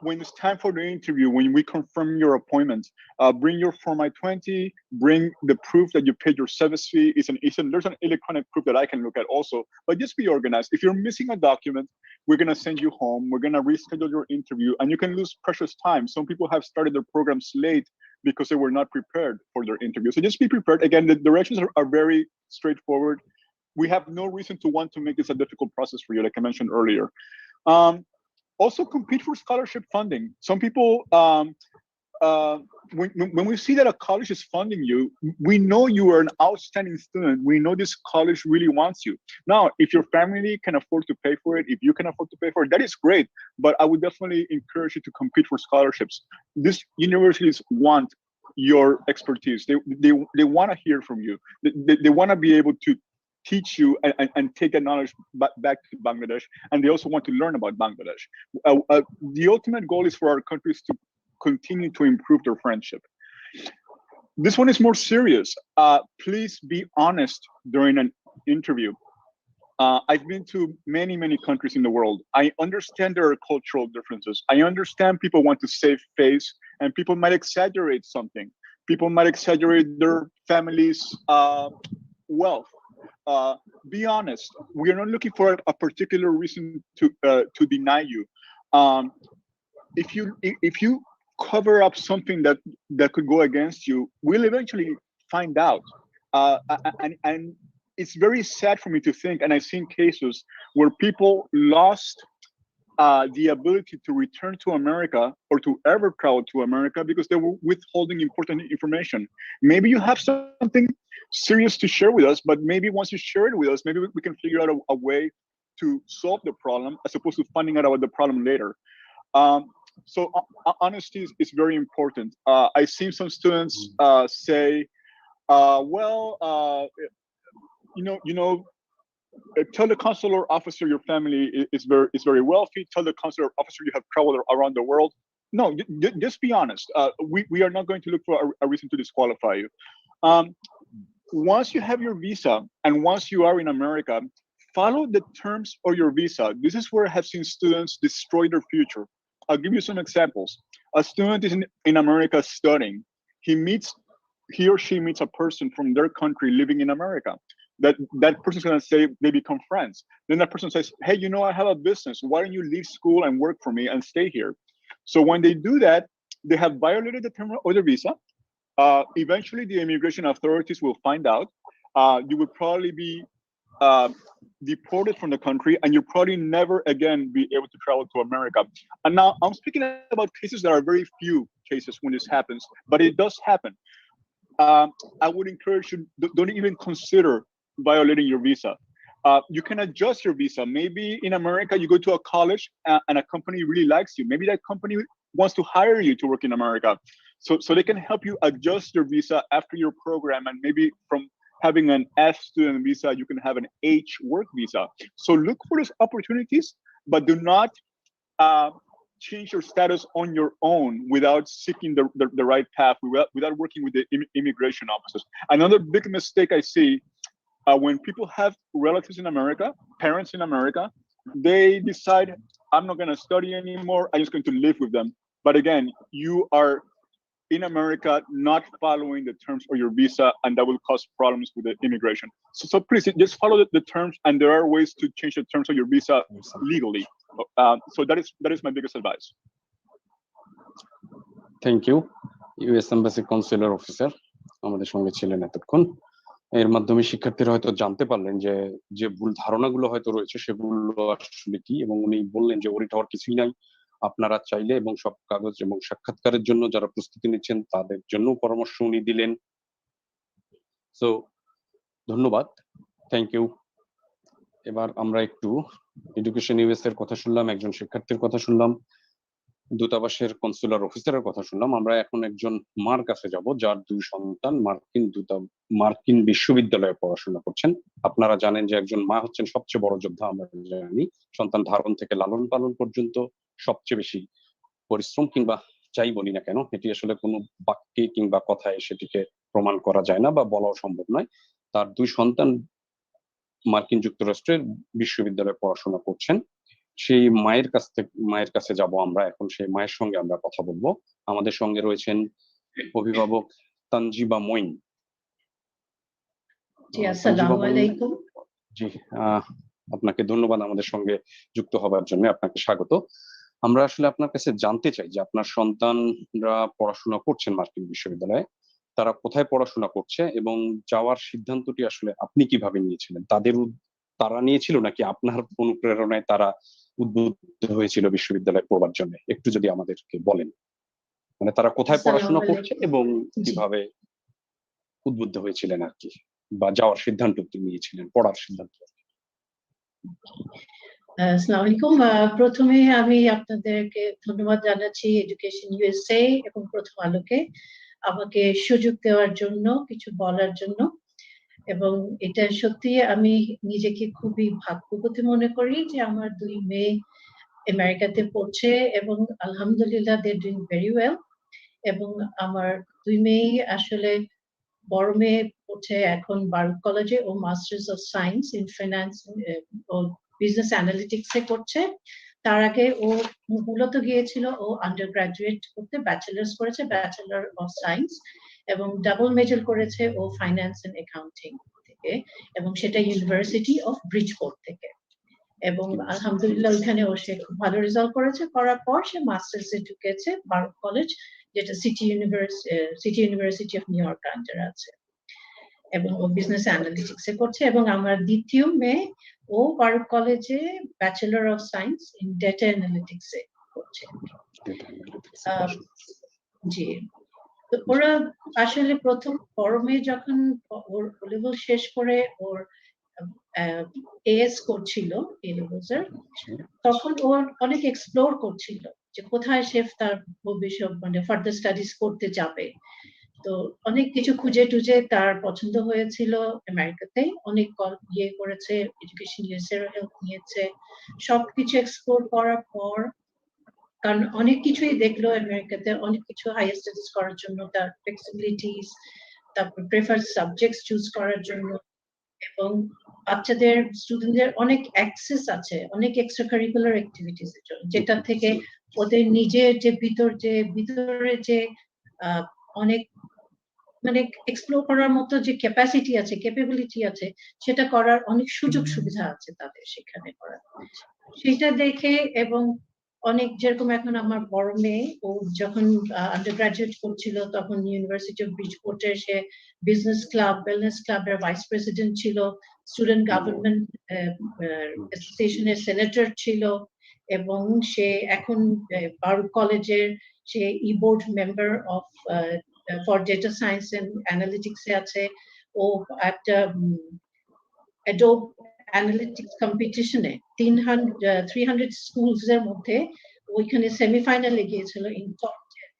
when it's time for the interview, when we confirm your appointment, bring your Form I-20, bring the proof that you paid your service fee. There's an electronic proof that I can look at also, but just be organized. If you're missing a document, we're gonna send you home. We're gonna reschedule your interview, and you can lose precious time. Some people have started their programs late because they were not prepared for their interview. So just be prepared. Again, the directions are very straightforward. We have no reason to want to make this a difficult process for you, like I mentioned earlier. Also compete for scholarship funding. Some people, when we see that a college is funding you, we know you are an outstanding student. We know this college really wants you. Now, if your family can afford to pay for it, if you can afford to pay for it, that is great. But I would definitely encourage you to compete for scholarships. These universities want your expertise. They want to hear from you. They want to be able to teach you and take that knowledge back to Bangladesh, and they also want to learn about Bangladesh. The ultimate goal is for our countries to continue to improve their friendship. This one is more serious. Please be honest during an interview. I've been to many countries in the world. I understand there are cultural differences. I understand people want to save face, and people might exaggerate something. People might exaggerate their family's wealth. Be honest. We are not looking for a particular reason to deny you. If you cover up something that could go against you, we'll eventually find out. And it's very sad for me to think, and I've seen cases where people lost the ability to return to America or to ever travel to America because they were withholding important information. Maybe you have something serious to share with us, but maybe once you share it with us, maybe we can figure out a way to solve the problem as opposed to finding out about the problem later. So honesty is very important. I've seen some students say, tell the consular officer your family is very wealthy. Tell the consular officer you have traveled around the world. No, just be honest. We are not going to look for a reason to disqualify you. Once you have your visa and once you are in America, follow the terms of your visa. This is where I have seen students destroy their future. I'll give you some examples. A student is in America studying. He or she meets a person from their country living in America. That person's gonna say they become friends. Then that person says, hey, I have a business. Why don't you leave school and work for me and stay here? So when they do that, they have violated the term of their visa. Eventually, the immigration authorities will find out. You would probably be deported from the country, and you'll probably never again be able to travel to America. And now I'm speaking about cases that are very few cases when this happens, but it does happen. I would encourage you, don't even consider violating your visa. You can adjust your visa. Maybe in America, you go to a college and a company really likes you. Maybe that company wants to hire you to work in America. So they can help you adjust your visa after your program, and maybe from having an F student visa, you can have an H work visa. So look for those opportunities, but do not change your status on your own without seeking the right path, without working with the immigration officers. Another big mistake I see when people have relatives in America, parents in America, they decide, I'm not gonna study anymore, I'm just going to live with them. But again, you are in America not following the terms of your visa, and that will cause problems with the immigration. So please just follow the terms, and there are ways to change the terms of your visa legally. So that is my biggest advice. Thank you. US Embassy Consular Officer আমাদের সঙ্গে ছিলেন এতক্ষণ। এর মাধ্যমে শিক্ষার্থীরা হয়তো জানতে পারলেন যে ভুল ধারণাগুলো হয়তো রয়েছে সেগুলো আসলে কি, এবং উনি বললেন যে ওরিট হওয়ার কিছুই নাই। আপনারা চাইলে এবং সব কাগজ এবং সাক্ষাৎকারের জন্য যারা প্রস্তুতি নিচ্ছেন তাদের জন্য পরামর্শ উনি দিলেন। সো ধন্যবাদ, থ্যাংক ইউ। এবার আমরা একটু এডুকেশন ইউএস এর কথা শুনলাম, একজন শিক্ষার্থীর কথা শুনলাম, দূতাবাসের কনসুলার অফিসারের কথা শুনলাম। আমরা এখন একজন মার কাছে যাব যার দুই সন্তান মার্কিন বিশ্ববিদ্যালয়ে পড়াশোনা করছেন। আপনারা জানেন যে একজন মা হচ্ছেন সবচেয়ে বড় যোদ্ধা। আমরা জানি সন্তান ধারণ থেকে লালন পালন পর্যন্ত সবচেয়ে বেশি পরিশ্রম, কিংবা যাই বলি না কেন, এটি আসলে কোনো বাক্যে কিংবা কথায় সেটিকে প্রমাণ করা যায় না বা বলাও সম্ভব নয়। তার দুই সন্তান মার্কিন যুক্তরাষ্ট্রের বিশ্ববিদ্যালয়ে পড়াশোনা করছেন। সেই মায়ের কাছে যাব আমরা এখন, সেই মায়ের সঙ্গে আমরা কথা বলবো। আমাদের সঙ্গে রয়েছেন অভিভাবক তানজিবা মঈন। জি, আসসালামু আলাইকুম। জি, আপনাকে ধন্যবাদ আমাদের সঙ্গে যুক্ত হবার জন্য, আপনাকে স্বাগত। আমরা আসলে আপনার কাছে জানতে চাই যে আপনার সন্তানরা পড়াশোনা করছেন মার্কিন বিশ্ববিদ্যালয়ে, তারা কোথায় পড়াশোনা করছে এবং যাওয়ার সিদ্ধান্তটি আসলে আপনি কিভাবে নিয়েছিলেন? তারা নিয়েছিল নাকি আপনার অনুপ্রেরণায় তারা উদ্বুদ্ধ হয়েছিল বিশ্ববিদ্যালয়ে পড়বার জন্য? একটু যদি আমাদেরকে বলেন, মানে তারা কোথায় পড়াশোনা করছে এবং কিভাবে উদ্বুদ্ধ হয়েছিলেন আর কি, বা যাওয়ার সিদ্ধান্ত নিয়েছিলেন, পড়ার সিদ্ধান্ত। আসসালামু আলাইকুম। প্রথমে আমি আপনাদেরকে ধন্যবাদ জানাচ্ছি এডুকেশন ইউএসএ এবং প্রথম আলোকে আমাকে সুযোগ দেওয়ার জন্য, কিছু বলার জন্য। এবং এটা সত্যি আমি নিজেকে খুবই ভাগ্যবতী মনে করি যে আমার দুই মেয়ে আমেরিকাতে পড়ছে এবং আলহামদুলিল্লাহ দে ডুইং ভেরি ওয়েল। এবং আমার দুই মেয়ে আসলে বড় মেয়ে পড়ছে এখন বারুদ কলেজে, ও masters of science in finance ও বিজনেস অ্যানালিটিক্স এ করছে। তার আগে ও মূলত গিয়েছিল ও আন্ডার গ্রাজুয়েট করতে, ব্যাচেলার্স করেছে, ব্যাচেলার অফ সায়েন্স, এবং ডাবল মেজর করেছে ও ফাইন্যান্স এন্ড অ্যাকাউন্টিং থেকে, এবং সেটা ইউনিভার্সিটি অফ ব্রিজপোর্ট থেকে। এবং আলহামদুলিল্লাহ ওইখানে ও সে খুব ভালো রেজাল্ট করেছে। করার পর সে মাস্টার্স এ ঢুকেছে বারুদ কলেজ, যেটা city university of new York under আছে। এবং ও বিজনেস অ্যানালিটিক্স এ করছে, এবং আমার দ্বিতীয় মেয়ে ও বারুক কলেজে bachelor of science in data analytics এ করছে। জি, তো ওরা আসলে প্রথম বড় মেয়ে যখন ওর লেভেল শেষ করে ওর এএস করছিল, এ লেভেলস এর, তখন ও অনেক এক্সপ্লোর করছিল যে কোথায় সে তার ভবিষ্যৎ মানে ফার্দার স্টাডিজ করতে যাবে। তো অনেক কিছু খুঁজে টুজে তার পছন্দ হয়েছিল আমেরিকাতে, অনেক ইয়ে করেছে, এডুকেশন ইউএসএ এর হেল্প নিয়েছে, সবকিছু এক্সপ্লোর করার পর, কারণ অনেক কিছুই দেখলো আমেরিকাতে, অনেক কিছু হায়ার স্টাডিজ করার জন্য তার ফ্লেক্সিবিলিটিস, তারপর প্রেফার্ড সাবজেক্টস চুজ করার জন্য, এবং বাচ্চাদের স্টুডেন্টদের অনেক অ্যাক্সেস আছে অনেক এক্সট্রা কারিকুলার অ্যাক্টিভিটিস এর জন্য, যেটা থেকে ওদের নিজের যে ভিতরে যে অনেক মানে এক্সপ্লোর করার মতো যে ক্যাপাসিটি আছে, ক্যাপাবিলিটি আছে, সেটা করার অনেক সুযোগ সুবিধা আছে তাদের সেখানে করার। সেটা দেখে, এবং অনেক, যেরকম এখন আমার বড় মেয়ে ও যখন আন্ডার গ্রাজুয়েট করছিল তখন ইউনিভার্সিটি অফ ব্রিজপোর্টে সে বিজনেস ক্লাব, ওয়েলনেস ক্লাবের ভাইস প্রেসিডেন্ট ছিল, স্টুডেন্ট গভর্নমেন্ট অ্যাসোসিয়েশনের সেনেটর ছিল, এবং সে এখন বারুক কলেজের সে ই board member of for data science and analytics এ আছে। ও একটা অ্যাডোব অ্যানালিটিক্স কম্পিটিশনে 300 স্কুলস এর মধ্যে ওইখানে সেমিফাইনালে গিয়েছিল ইন টপ 10।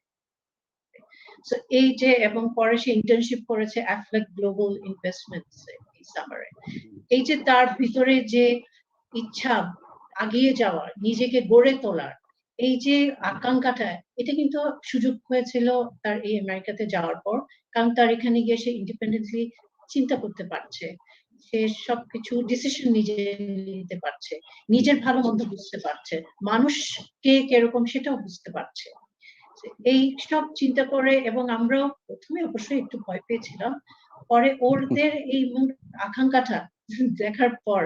সো এই যে, এবং পরে সে ইন্টার্নশিপ করেছে অ্যাফলেক গ্লোবাল ইনভেস্টমেন্টস এই সামারে। এই যে তার ভিতরে যে ইচ্ছা আগিয়ে যাওয়ার, নিজেকে গড়ে তোলার, এই যে আকাঙ্ক্ষাটা, এটা কিন্তু সুযোগ হয়েছিল তার এই আমেরিকাতে যাওয়ার পর, কারণ তার এখানে গিয়ে সে ইন্ডিপেন্ডেন্টলি চিন্তা করতে পারছে, সে সবকিছু ডিসিশন নিজে নিতে পারছে, নিজের ভালো মন্দ বুঝতে পারছে, মানুষকে কিরকম সেটাও বুঝতে পারছে। এই সব চিন্তা করে, এবং আমরাও প্রথমে অবশ্যই একটু ভয় পেয়েছিলাম, পরে ওদের এই আকাঙ্ক্ষাটা দেখার পর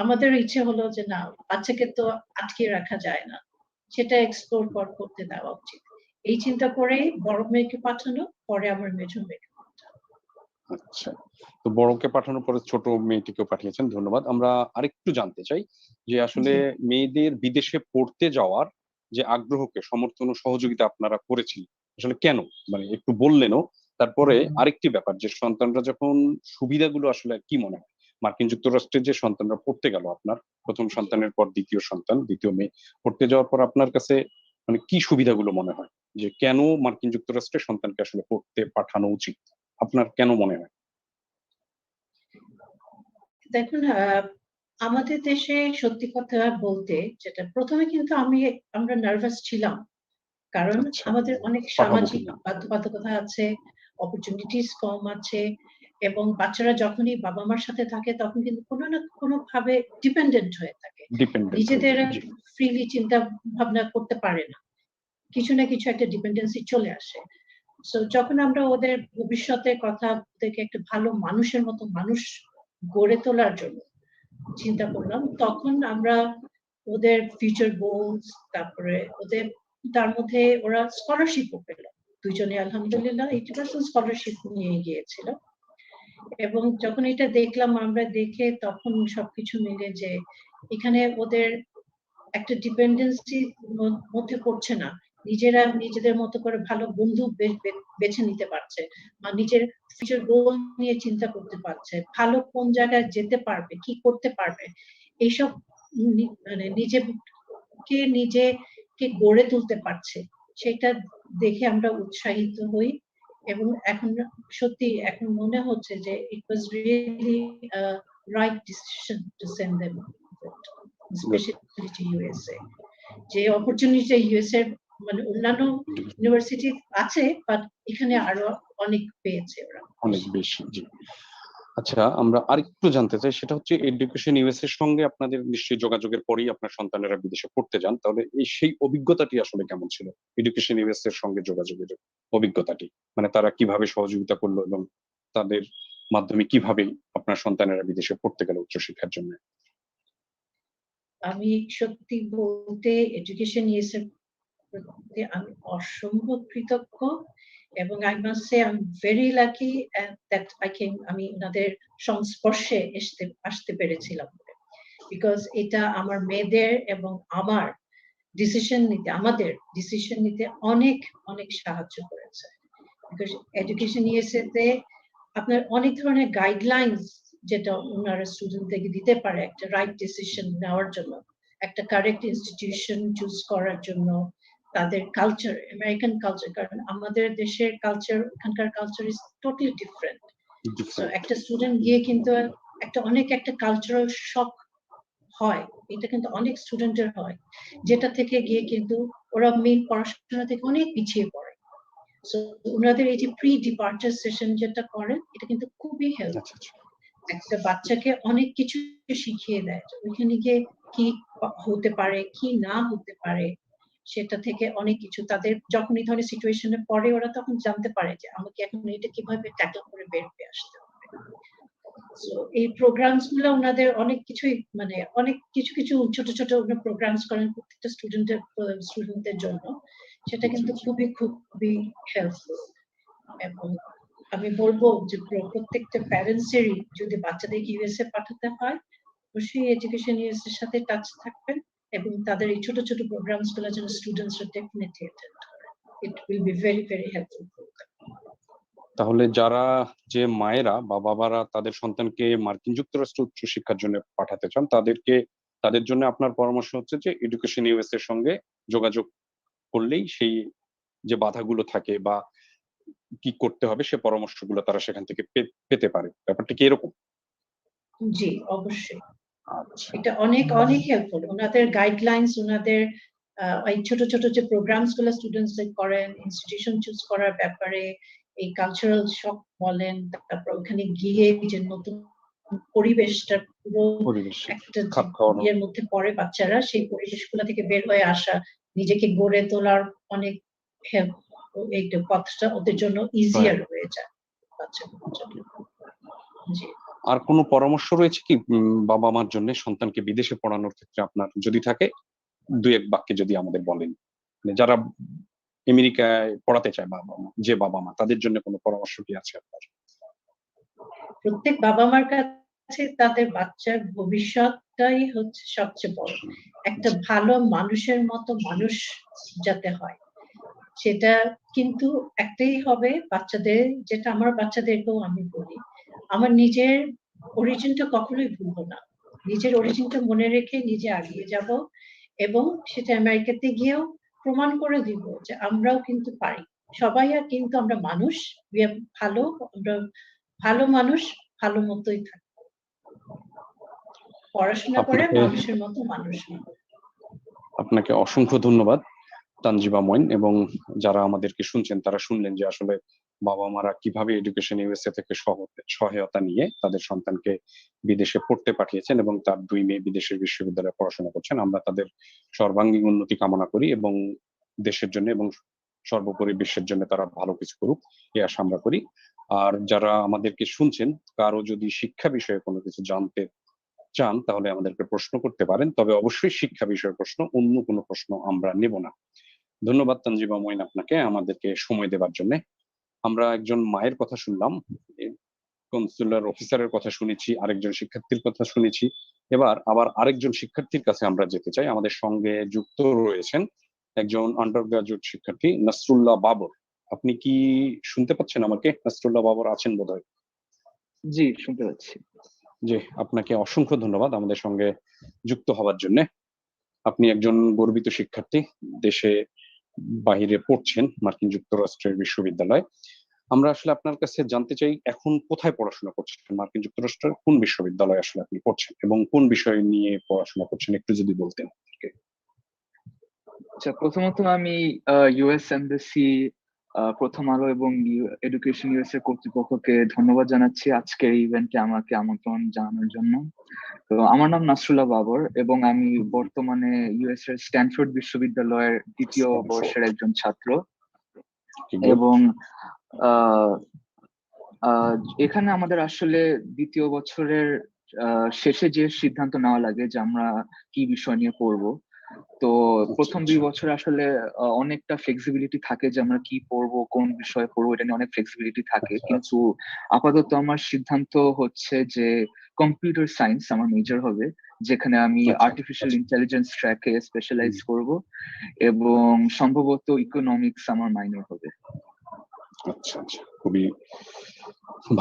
আমাদের ইচ্ছে হলো যে না, বাচ্চাকে তো আটকে রাখা যায় না, সেটা এক্সপ্লোর করতে দেওয়া উচিত। এই চিন্তা করেই বড় মেয়েকে পাঠানো, পরে আমার মেজো মেয়েকে পাঠানো। আচ্ছা, তো বড়কে পাঠানোর পরে ছোট মেয়েটিকেও পাঠিয়েছেন, ধন্যবাদ। আমরা আরেকটু জানতে চাই যে আসলে মেয়েদের বিদেশে পড়তে যাওয়ার যে আগ্রহকে সমর্থন ও সহযোগিতা আপনারা করেছিলেন, আসলে কেন, মানে একটু বললেনও। তারপরে আরেকটি ব্যাপার, যে সন্তানরা যখন সুবিধাগুলো আসলে কি মনে হয়, মার্কিন যুক্তরাষ্ট্রের যে সন্তানরা পড়তে গেল, আপনার প্রথম সন্তানের পর দ্বিতীয় সন্তান, দ্বিতীয় মেয়ে পড়তে যাওয়ার পর আপনার কাছে মানে কি সুবিধাগুলো মনে হয়, যে কেন মার্কিন যুক্তরাষ্ট্রের সন্তানকে আসলে পড়তে পাঠানো উচিত, আপনার কেন মনে হয়? দেখুন, আমাদের দেশে সত্যি কথা বলতে, যেটা প্রথমে কিন্তু আমরা নার্ভাস ছিলাম, কারণ আচ্ছা, আমাদের অনেক পাঠাবো সামাজিক কিনা। বাধ্যবাধকতা আছে, অপরচুনিটিস কম আছে, এবং বাচ্চারা যখনই বাবা মার সাথে থাকে তখন কিন্তু কোনো না কোনো ভাবে ডিপেন্ডেন্ট হয়ে থাকে, ডিপেন্ডেন্ট হয়ে নিজেদের যায়, জি। ফ্রিলি চিন্তা ভাবনা করতে পারে না, কিছু না কিছু একটা ডিপেন্ডেন্সি চলে আসে। সো যখন আমরা ওদের ভবিষ্যতের কথা, ওদেরকে একটা ভালো মানুষের মতো মানুষ গড়ে তোলার জন্য চিন্তা করলাম, তখন আমরা ওদের ফিউচার গোলস, তারপরে ওদের তার মধ্যে ওরা স্কলারশিপও পেল, দুইজনে আলহামদুলিল্লাহ 80% স্কলারশিপ নিয়ে গিয়েছিল। এবং যখন এটা দেখলাম আমরা, দেখে তখন সবকিছু মিলে যে এখানে ওদের একটা ডিপেন্ডেন্সির মধ্যে পড়ছে না, নিজেরা নিজেদের মতো করে ভালো বন্ধু বেছে নিতে পারছে, বা নিজের ফিউচার গোল নিয়ে চিন্তা করতে পারছে, ভালো কোন জায়গায় যেতে পারবে, কি করতে পারবে, এইসব মানে নিজেকে গড়ে তুলতে পারছে, সেটা দেখে আমরা উৎসাহিত হই। এবং এখন সত্যি এখন মনে হচ্ছে যে it was really right decision to send them, specially to USA. যে অপরচুনিটি ইউএসএ মানে অন্যান্য ইউনিভার্সিটি আছে, বাট এখানে আরো অনেক পেয়েছে ওরা, অনেক বেশি, জি। আচ্ছা, আমরা আরেকটু জানতে চাই, সেটা হচ্ছে এডুকেশন ইউএস এর সঙ্গে আপনাদের নিশ্চয়ই যোগাযোগের পরেই আপনার সন্তানেরা বিদেশে পড়তে যান, তাহলে সেই অভিজ্ঞতাটি আসলে কেমন ছিল, এডুকেশন ইউএস এর সঙ্গে যোগাযোগের অভিজ্ঞতাটি, মানে তারা কিভাবে সহযোগিতা করলো এবং তাদের মাধ্যমে কিভাবে আপনার সন্তানেরা বিদেশে পড়তে গেল উচ্চশিক্ষার জন্য? আমি সত্যি বলতে এডুকেশন ইউএসএ প্রতি আমি অসম্ভব কৃতজ্ঞ, এবং I must say I am very lucky that আমি ওনাদের সংস্পর্শে আসতে পেরেছিলাম, বিকজ এটা আমার মেয়েদের এবং আমাদের ডিসিশন নিতে অনেক অনেক সাহায্য করেছে। বিকজ এডুকেশন ইউএসএ তে আপনার অনেক ধরনের গাইডলাইন্স যেটা ওনারা স্টুডেন্টদেরকে দিতে পারে একটা রাইট ডিসিশন নেওয়ার জন্য, একটা কারেক্ট ইনস্টিটিউশন চুজ করার জন্য, তাদের কালচার, আমেরিকান কালচার, কারণ আমাদের দেশের কালচার, ওখানকার culture is totally different. So একটা স্টুডেন্ট গিয়ে কিন্তু একটা কালচারাল শক হয়, এটা কিন্তু অনেক স্টুডেন্টের হয়, যেটা থেকে গিয়ে কিন্তু ওরা মেইন পড়াশোনা থেকে অনেক পিছিয়ে পড়ে। সো ওনাদের এই যে প্রি ডিপার্চার সেশন যেটা করেন, এটা কিন্তু খুবই হেল্পফুল। একটা বাচ্চাকে অনেক কিছু শিখিয়ে দেয়, ওইখানে গিয়ে কি হতে পারে কি না হতে পারে, সেটা থেকে অনেক কিছু তাদের যখন এই ধরনের সিচুয়েশনে পড়ে ওরা তখন জানতে পারে যে আমাকে এখন এটা কিভাবে ট্যাকল করে বের হয়ে আসতে হবে। সো এই প্রোগ্রামস গুলো ওনাদের অনেক কিছুই অনেক কিছু ছোট ছোট প্রোগ্রামস করেন প্রত্যেকটা স্টুডেন্টদের জন্য, সেটা কিন্তু খুবই হেল্পফুল। এবং আমি বলবো যে প্রত্যেকটা প্যারেন্টসেরই যদি বাচ্চাদেরকে ইউএসএ পাঠাতে হয়, অবশ্যই এডুকেশন ইউএসএর সাথে টাচ থাকবেন এবং তাদের এই ছোট ছোট প্রোগ্রামস গুলো যেন স্টুডেন্টসরা ডেফিনেটলি অ্যাটেন্ড করে। It will be very very helpful. তাহলে যারা যে মায়েরা বা বাবারা তাদের সন্তানকে মার্কিন যুক্তরাষ্ট্র উচ্চশিক্ষার জন্য পাঠাতে চান, তাদের জন্য আপনার পরামর্শ হচ্ছে যে এডুকেশন ইউএস এর সঙ্গে যোগাযোগ করলেই সেই যে বাধাগুলো থাকে বা কি করতে হবে সে পরামর্শগুলো তারা সেখান থেকে পেতে পারে। ব্যাপারটা কি এরকম? জি, অবশ্যই। আচ্ছা, এটা অনেক অনেক হেল্পফুল। ওনাদের গাইডলাইন্স, ওনাদের এই ছোট ছোট যে প্রোগ্রামস গুলো স্টুডেন্টস করেন, ইনস্টিটিউশন চুজ করার ব্যাপারে, এই কালচারাল শক বলেন, তারপর ওখানে গিয়ে যে নতুন পরিবেশটা পুরো একটা ইয়ের মধ্যে পড়ে বাচ্চারা, সেই পরিবেশগুলো থেকে বের হয়ে আসা, নিজেকে গড়ে তোলার অনেক হেল্প, এই পথটা ওদের জন্য ইজিয়ার হয়ে যায় বাচ্চাদের জন্য। জি। আর কোনো পরামর্শ রয়েছে কি বাবা মার জন্য সন্তানকে বিদেশে পড়ানোর ক্ষেত্রে আপনার যদি থাকে, দুই এক বাক্যে যদি আমাদের বলেন, যারা আমেরিকায় পড়াতে চায় বাবা মা তাদের জন্য কোনো পরামর্শ কি আছে আপনার? প্রত্যেক বাবা মার কাছে তাদের বাচ্চার ভবিষ্যৎটাই হচ্ছে সবচেয়ে বড়। একটা ভালো মানুষের মতো মানুষ যাতে হয়, সেটা কিন্তু একটাই হবে বাচ্চাদের, যেটা আমার বাচ্চাদেরকেও আমি বলি, আমার নিজের অরিজিনটা কখনোই ভুলবো না, নিজের অরিজিনটা মনে রেখে নিজে আগিয়ে যাব এবং সেটা আমেরিকাতে গিয়েও প্রমাণ করে দিব যে আমরাও কিন্তু পারি। সবাই কিন্তু আমরা মানুষ, আমরা ভালো মানুষ, ভালো মতোই থাকবো, পড়াশোনা করে মানুষের মতো মানুষ হব। আপনাকে অসংখ্য ধন্যবাদ তানজিবা মইন, এবং যারা আমাদেরকে শুনছেন তারা শুনলেন যে আসলে বাবা মারা কিভাবে এডুকেশন ইউএসএ থেকে সহায়তা নিয়ে তাদের সন্তানকে বিদেশে পড়তে পাঠিয়েছেন এবং তার দুই মেয়ে বিদেশের বিশ্ববিদ্যালয়ে পড়াশোনা করছেন। আমরা তাদের সর্বাঙ্গীন উন্নতি কামনা করি এবং দেশের জন্য এবং সর্বোপরি বিশ্বের জন্য তারা ভালো কিছু করুক, এই আশা আমরা করি। আর যারা আমাদেরকে শুনছেন, কারো যদি শিক্ষা বিষয়ে কোনো কিছু জানতে চান তাহলে আমাদেরকে প্রশ্ন করতে পারেন, তবে অবশ্যই শিক্ষা বিষয়ের প্রশ্ন, অন্য কোনো প্রশ্ন আমরা নেব না। ধন্যবাদ তানজিবা মইন আপনাকে আমাদেরকে সময় দেওয়ার জন্য। আমরা একজন মায়ের কথা শুনলাম, কনসুলার অফিসারের কথা শুনেছি, আরেকজন শিক্ষার্থীর কথা শুনেছি, এবার আবার আরেকজন শিক্ষার্থীর কাছে আমরা যেতে চাই। আমাদের সঙ্গে যুক্ত রয়েছেন একজন আন্ডার গ্রাজুয়েট শিক্ষার্থী নাসরুল্লাহ বাবর। আপনি কি শুনতে পাচ্ছেন আমাকে? নাসরুল্লাহ বাবর আছেন বোধহয়। জি, শুনতে পাচ্ছি। জি, আপনাকে অসংখ্য ধন্যবাদ আমাদের সঙ্গে যুক্ত হওয়ার জন্য। আপনি একজন গর্বিত শিক্ষার্থী, দেশে বাহিরে পড়ছেন মার্কিন যুক্তরাষ্ট্রের বিশ্ববিদ্যালয়। আমরা আসলে আপনার কাছে জানতে চাই এখন কোথায় পড়াশোনা করছেন, মার্কিন যুক্তরাষ্ট্রের কোন বিশ্ববিদ্যালয়ে আসলে আপনি পড়ছেন এবং কোন বিষয় নিয়ে পড়াশোনা করছেন একটু যদি বলতেন। আচ্ছা, প্রথমত আমি ইউএস এমবাসি, প্রথম আলো এবং এডুকেশন ইউএস এর কর্তৃপক্ষকে ধন্যবাদ জানাচ্ছি আজকের ইভেন্টে আমাকে আমন্ত্রণ জানানোর জন্য। তো আমার নাম নাসরুল্লাহ বাবর এবং আমি বর্তমানে ইউএস এর স্ট্যানফোর্ড বিশ্ববিদ্যালয়ের দ্বিতীয় বর্ষের একজন ছাত্র এবং এখানে আমাদের আসলে দ্বিতীয় বছরের শেষে যে সিদ্ধান্ত নেওয়া লাগে যে আমরা কি বিষয় নিয়ে পড়বো, তো প্রথম 2 আচ্ছা। বছর আসলে অনেকটা ফ্লেক্সিবিলিটি থাকে যে আমরা কি পড়বো, কোন বিষয়ে পড়বো, এটা নিয়ে অনেক ফ্লেক্সিবিলিটি থাকে। আচ্ছা, কিন্তু আপাতত আমার সিদ্ধান্ত হচ্ছে যে কম্পিউটার সায়েন্স আমার মেজর হবে, যেখানে আমি আচ্ছা, আর্টিফিশিয়াল আচ্ছা। ইন্টেলিজেন্স ট্র্যাকে হুম। স্পেশালাইজ করব, এবং সম্ভবত ইকোনমিক্স আমার মাইনর হবে। আচ্ছা, আচ্ছা। খুবই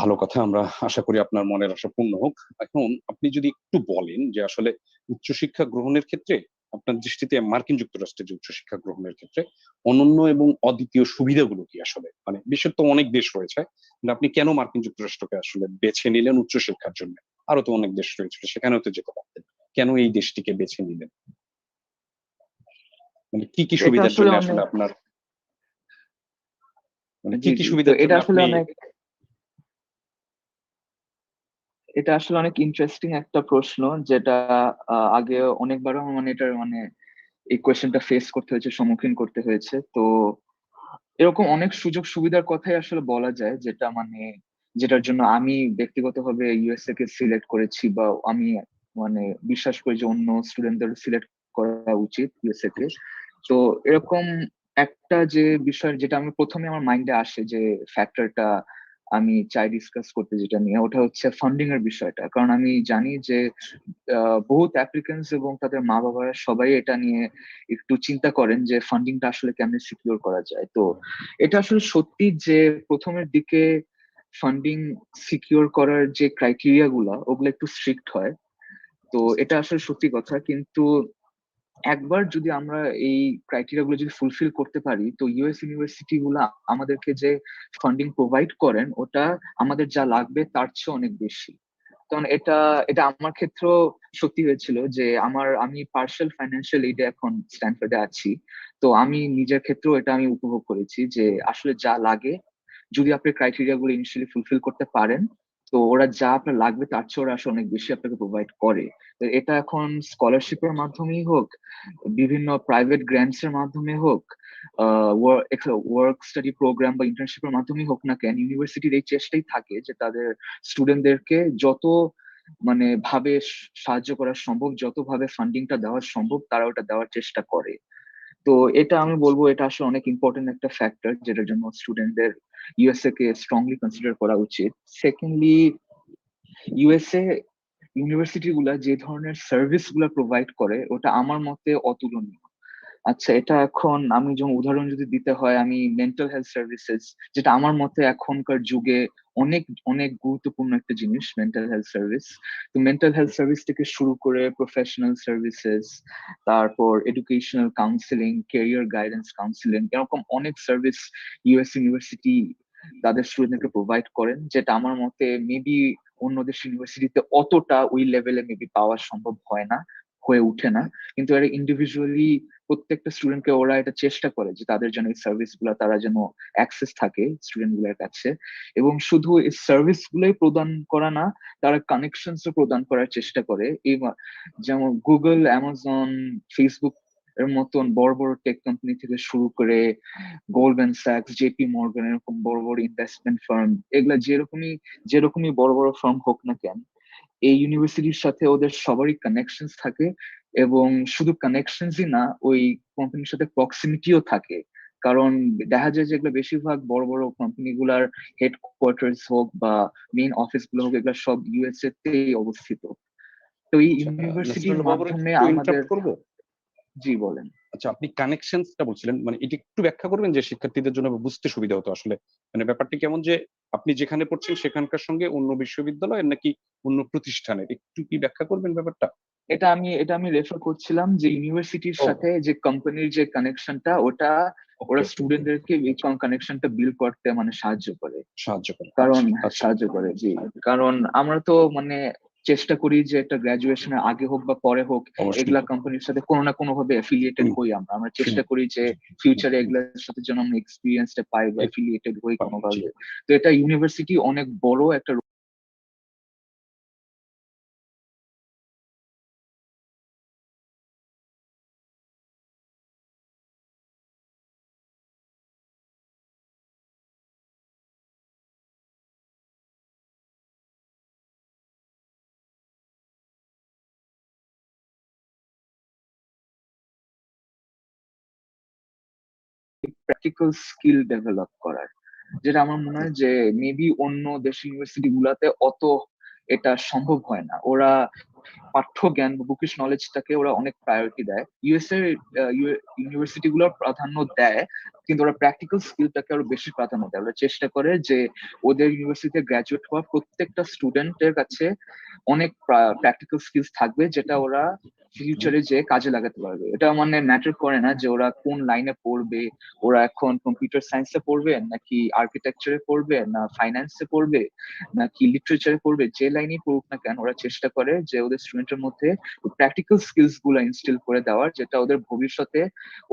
ভালো কথা। আমরা আশা করি আপনার মনের আশা পূর্ণ হোক। এখন আপনি যদি একটু বলেন যে আসলে উচ্চশিক্ষা গ্রহণের ক্ষেত্রে আপনার দৃষ্টিতে মার্কিন যুক্তরাষ্ট্রের যে উচ্চশিক্ষা গ্রহণের ক্ষেত্রে অনন্য এবং অদ্বিতীয় সুবিধাগুলো কি আসলে? মানে বিশ্বের তো অনেক দেশ রয়েছে। কিন্তু আপনি কেন মার্কিন যুক্তরাষ্ট্রকে আসলে বেছে নিলেন উচ্চশিক্ষার জন্য? আরো তো অনেক দেশ রয়েছিল, সেখানেও তো যেতে পারতেন। কেন এই দেশটিকে বেছে নিলেন? মানে কি এটা সুবিধার আসলে জন্য আসলে অনেক আপনার মানে জি, কি জি। তো সুবিধার এটা জন্য আসলে আপনি অনেক এটা আসলে অনেক ইন্টারেস্টিং একটা প্রশ্ন, যেটা আগে অনেকবার আমার এটার এই কোয়েশ্চেনটা ফেস করতে হয়েছে, সম্মুখীন করতে হয়েছে। তো এরকম অনেক সুযোগ সুবিধার কথাই আসলে বলা যায়, যেটার জন্য আমি ব্যক্তিগতভাবে ইউএসএ কে সিলেক্ট করেছি, বা আমি বিশ্বাস করি যে অন্য স্টুডেন্টদের সিলেক্ট করা উচিত ইউএসএ কে। তো এরকম একটা যে বিষয় যেটা আমি প্রথমে আমার মাইন্ডে আসে, যে ফ্যাক্টরটা আমি চাই ডিসকাস করতে, যেটা নিয়ে, ওটা হচ্ছে ফান্ডিং এর বিষয়টা। কারণ আমি জানি যে বহুত অ্যাপ্লিকেন্টস এবং তাদের মা বাবারা সবাই এটা নিয়ে একটু চিন্তা করেন যে ফান্ডিংটা আসলে কেমনে সিকিউর করা যায়। তো এটা আসলে সত্যি যে প্রথমের দিকে ফান্ডিং সিকিউর করার যে ক্রাইটেরিয়া গুলা, ওগুলো একটু স্ট্রিক্ট হয়। তো এটা আসলে সত্যি কথা। কিন্তু একবার যদি আমরা এই ক্রাইটেরিয়া গুলো যদি ফুলফিল করতে পারি, তো ইউএস ইউনিভার্সিটি গুলা আমাদেরকে যে ফান্ডিং প্রোভাইড করেন, ওটা আমাদের যা লাগবে তার চেয়ে অনেক বেশি। কারণ এটা এটা আমার ক্ষেত্রেও সত্যি হয়েছিল যে আমি পার্শাল ফাইন্যান্সিয়াল এইডে এখন স্ট্যানফোর্ডে আছি। তো আমি নিজের ক্ষেত্রেও এটা আমি উপভোগ করেছি যে আসলে যা লাগে, যদি আপনি ক্রাইটেরিয়া গুলো ইনিশিয়ালি ফুলফিল করতে পারেন, তো ওরা যা আপনার লাগবে তার চেয়ে ওরা আসলে অনেক বেশি আপনাকে প্রোভাইড করে। তো এটা এখন স্কলারশিপের মাধ্যমেই হোক, বিভিন্ন প্রাইভেট গ্র্যান্টস এর মাধ্যমে হোক, ওয়ার্ক স্টাডি প্রোগ্রাম বা ইন্টার্নশিপের মাধ্যমেই হোক না কেন, ইউনিভার্সিটির এই চেষ্টাই থাকে যে তাদের স্টুডেন্টদেরকে যত ভাবে সাহায্য করা সম্ভব, যত ভাবে ফান্ডিংটা দেওয়া সম্ভব, তারা ওটা দেওয়ার চেষ্টা করে। তো এটা আমি বলবো এটা আসলে অনেক ইম্পর্টেন্ট একটা ফ্যাক্টর, যেটার জন্য স্টুডেন্টদের ইউএসএ কে স্ট্রংলি কনসিডার করা উচিত। সেকেন্ডলি, ইউএসএ ইউনিভার্সিটি গুলা যে ধরনের সার্ভিস গুলা প্রোভাইড করে, ওটা আমার মতে অতুলনীয়। আচ্ছা, এটা এখন আমি যেমন উদাহরণ যদি দিতে হয়, আমি মেন্টাল হেলথ সার্ভিসেস, যেটা আমার মতে এখনকার যুগে অনেক অনেক গুরুত্বপূর্ণ একটা জিনিস, মেন্টাল হেলথ সার্ভিস। তো মেন্টাল হেলথ সার্ভিস থেকে শুরু করে প্রফেশনাল সার্ভিসেস, তারপর educational counselling, career guidance counselling, এরকম অনেক সার্ভিস ইউএস ইউনিভার্সিটি তাদের স্টুডেন্টকে প্রোভাইড করেন, যেটা আমার মতে মেবি অন্য দেশ ইউনিভার্সিটিতে অতটা ওই লেভেলে মেবি পাওয়া সম্ভব হয় না, হয়ে ওঠে না। কিন্তু এরা ইন্ডিভিজুয়ালি প্রত্যেকটা স্টুডেন্টকে ওরা এটা চেষ্টা করে যে তাদের জন্য এই সার্ভিস গুলা তারা যেন অ্যাক্সেস থাকে স্টুডেন্ট গুলোর কাছে। এবং শুধু এই সার্ভিস গুলোই প্রদান করা না, তারা কানেকশনস প্রদান করার চেষ্টা করে। এই যেমন গুগল, অ্যামাজন, ফেসবুক এর মতন বড় বড় টেক কোম্পানি থেকে শুরু করে গোল্ডম্যান স্যাক্স, জেপি মর্গান, এরকম বড় বড় ইনভেস্টমেন্ট ফার্ম, এগুলা যেরকমই বড় বড় ফার্ম হোক না কেন, এই ইউনিভার্সিটির সাথে ওদের সবারই কানেকশনস থাকে। এবং শুধু কানেকশনসই না, ওই কোম্পানির সাথে প্রক্সিমিটিও থাকে। কারণ দেখা যায় যে এগুলো বেশিরভাগ বড় বড় কোম্পানি গুলার হেডকোয়ার্টার্স হোক বা মেইন অফিস গুলো হোক, এগুলো সব ইউএসএ তেই অবস্থিত। তো এই আচ্ছা, ইউনিভার্সিটির নাসিরুল্লাহ বাবর মাধ্যমে একটু আমাদের ইন্টারাপ্ট করবো? জি বলেন। আচ্ছা, আপনি কানেকশনসটা বলছিলেন, মানে এটা একটু ব্যাখ্যা করবেন যে শিক্ষার্থীদের জন্য বুঝতে সুবিধা হতো আসলে। মানে ব্যাপারটি কেমন যে আপনি যেখানে পড়ছেন সেখানকার সঙ্গে অন্য বিশ্ববিদ্যালয়ের নাকি অন্য প্রতিষ্ঠানের, একটু কি ব্যাখ্যা করবেন ব্যাপারটা? এটা আমি রেফার করছিলাম যে ইউনিভার্সিটির ও, সাথে যে কোম্পানির যে কানেকশনটা, ওটা ওকে, ওরা ওকে, ওকে। স্টুডেন্টদেরকে এই আচ্ছা, কানেকশনটা বিল্ড করতে সাহায্য করে। সাহায্য করে। কারণ আচ্ছা, আচ্ছা। সাহায্য করে, জি। কারণ আমরা তো চেষ্টা করি যে একটা গ্রাজুয়েশনের আগে হোক বা পরে হোক, অবশ্যই। এগুলা কোম্পানির সাথে কোনো না কোনো ভাবে অ্যাফিলিয়েটেড হুম, হই। আমরা আমরা হুম, চেষ্টা করি যে জি, হুম, ফিউচারে হুম, এগুলোর সাথে যেন আমরা এক্সপিরিয়েন্সটা পাই বা এই অ্যাফিলিয়েটেড হই জি। কোনোভাবে। তো এটা ইউনিভার্সিটি অনেক বড় একটা প্র্যাকটিক্যাল স্কিল ডেভেলপ করার, যেটা আমার মনে হয় যে মেবি অন্য দেশের ইউনিভার্সিটি গুলাতে অত এটা সম্ভব হয় না। ওরা পাঠ্য জ্ঞান বা বুকিশ নলেজটাকে ওরা অনেক প্রায়োরিটি দেয়। ইউএস এর ইউনিভার্সিটি গুলো প্রাধান্য দেয়, কিন্তু ওরা প্র্যাকটিক্যাল স্কিলটাকে আরো বেশি প্রাধান্য দেয়। ওরা চেষ্টা করে যে ওদের ইউনিভার্সিটিতে গ্রাজুয়েট হওয়া প্রত্যেকটা স্টুডেন্টের কাছে অনেক প্র্যাকটিক্যাল স্কিলস থাকবে, যেটা ওরা ফিউচারে যে কাজে লাগাতে পারবে। এটা মানে ম্যাটার করে না যে ওরা কোন লাইনে পড়বে, ওরা এখন কম্পিউটার সায়েন্সে পড়বে নাকি আর্কিটেকচারে পড়বে না ফাইন্যান্সে পড়বে নাকি লিটারেচারে পড়বে, যে লাইনেই পড়ুক না কেন ওরা চেষ্টা করে যে ওদের স্টুডেন্টের মধ্যে প্র্যাকটিক্যাল স্কিলস গুলো ইনস্টিল করে দেওয়ার, যেটা ওদের ভবিষ্যতে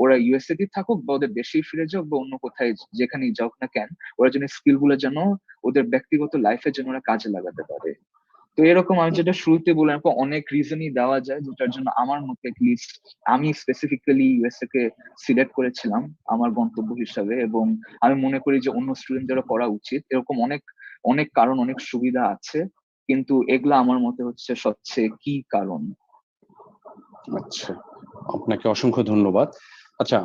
ওরা ইউএসএ তে থাকুক বা ওদের দেশেই ফিরে যাক বা অন্য কোথায় যেখানেই যাক না কেন, ওরা যেন স্কিল গুলো যেন ওদের ব্যক্তিগত লাইফে যেন ওরা কাজে লাগাতে পারে। তো এরকম আমি যেটা শুরুতে বললাম, অনেক রিজনই দেওয়া যায় যেটার জন্য আমার মতে লিস্ট আমি স্পেসিফিক্যালি ইউএসএ কে সিলেক্ট করেছিলাম আমার গন্তব্য হিসাবে, এবং আমি মনে করি যে অন্য স্টুডেন্টদেরও করা উচিত। এরকম অনেক অনেক কারণ, অনেক সুবিধা আছে, কিন্তু এগুলা আমার মতে হচ্ছে সবচেয়ে কি কারণ। আচ্ছা, আপনাকে অসংখ্য ধন্যবাদ। আচ্ছা,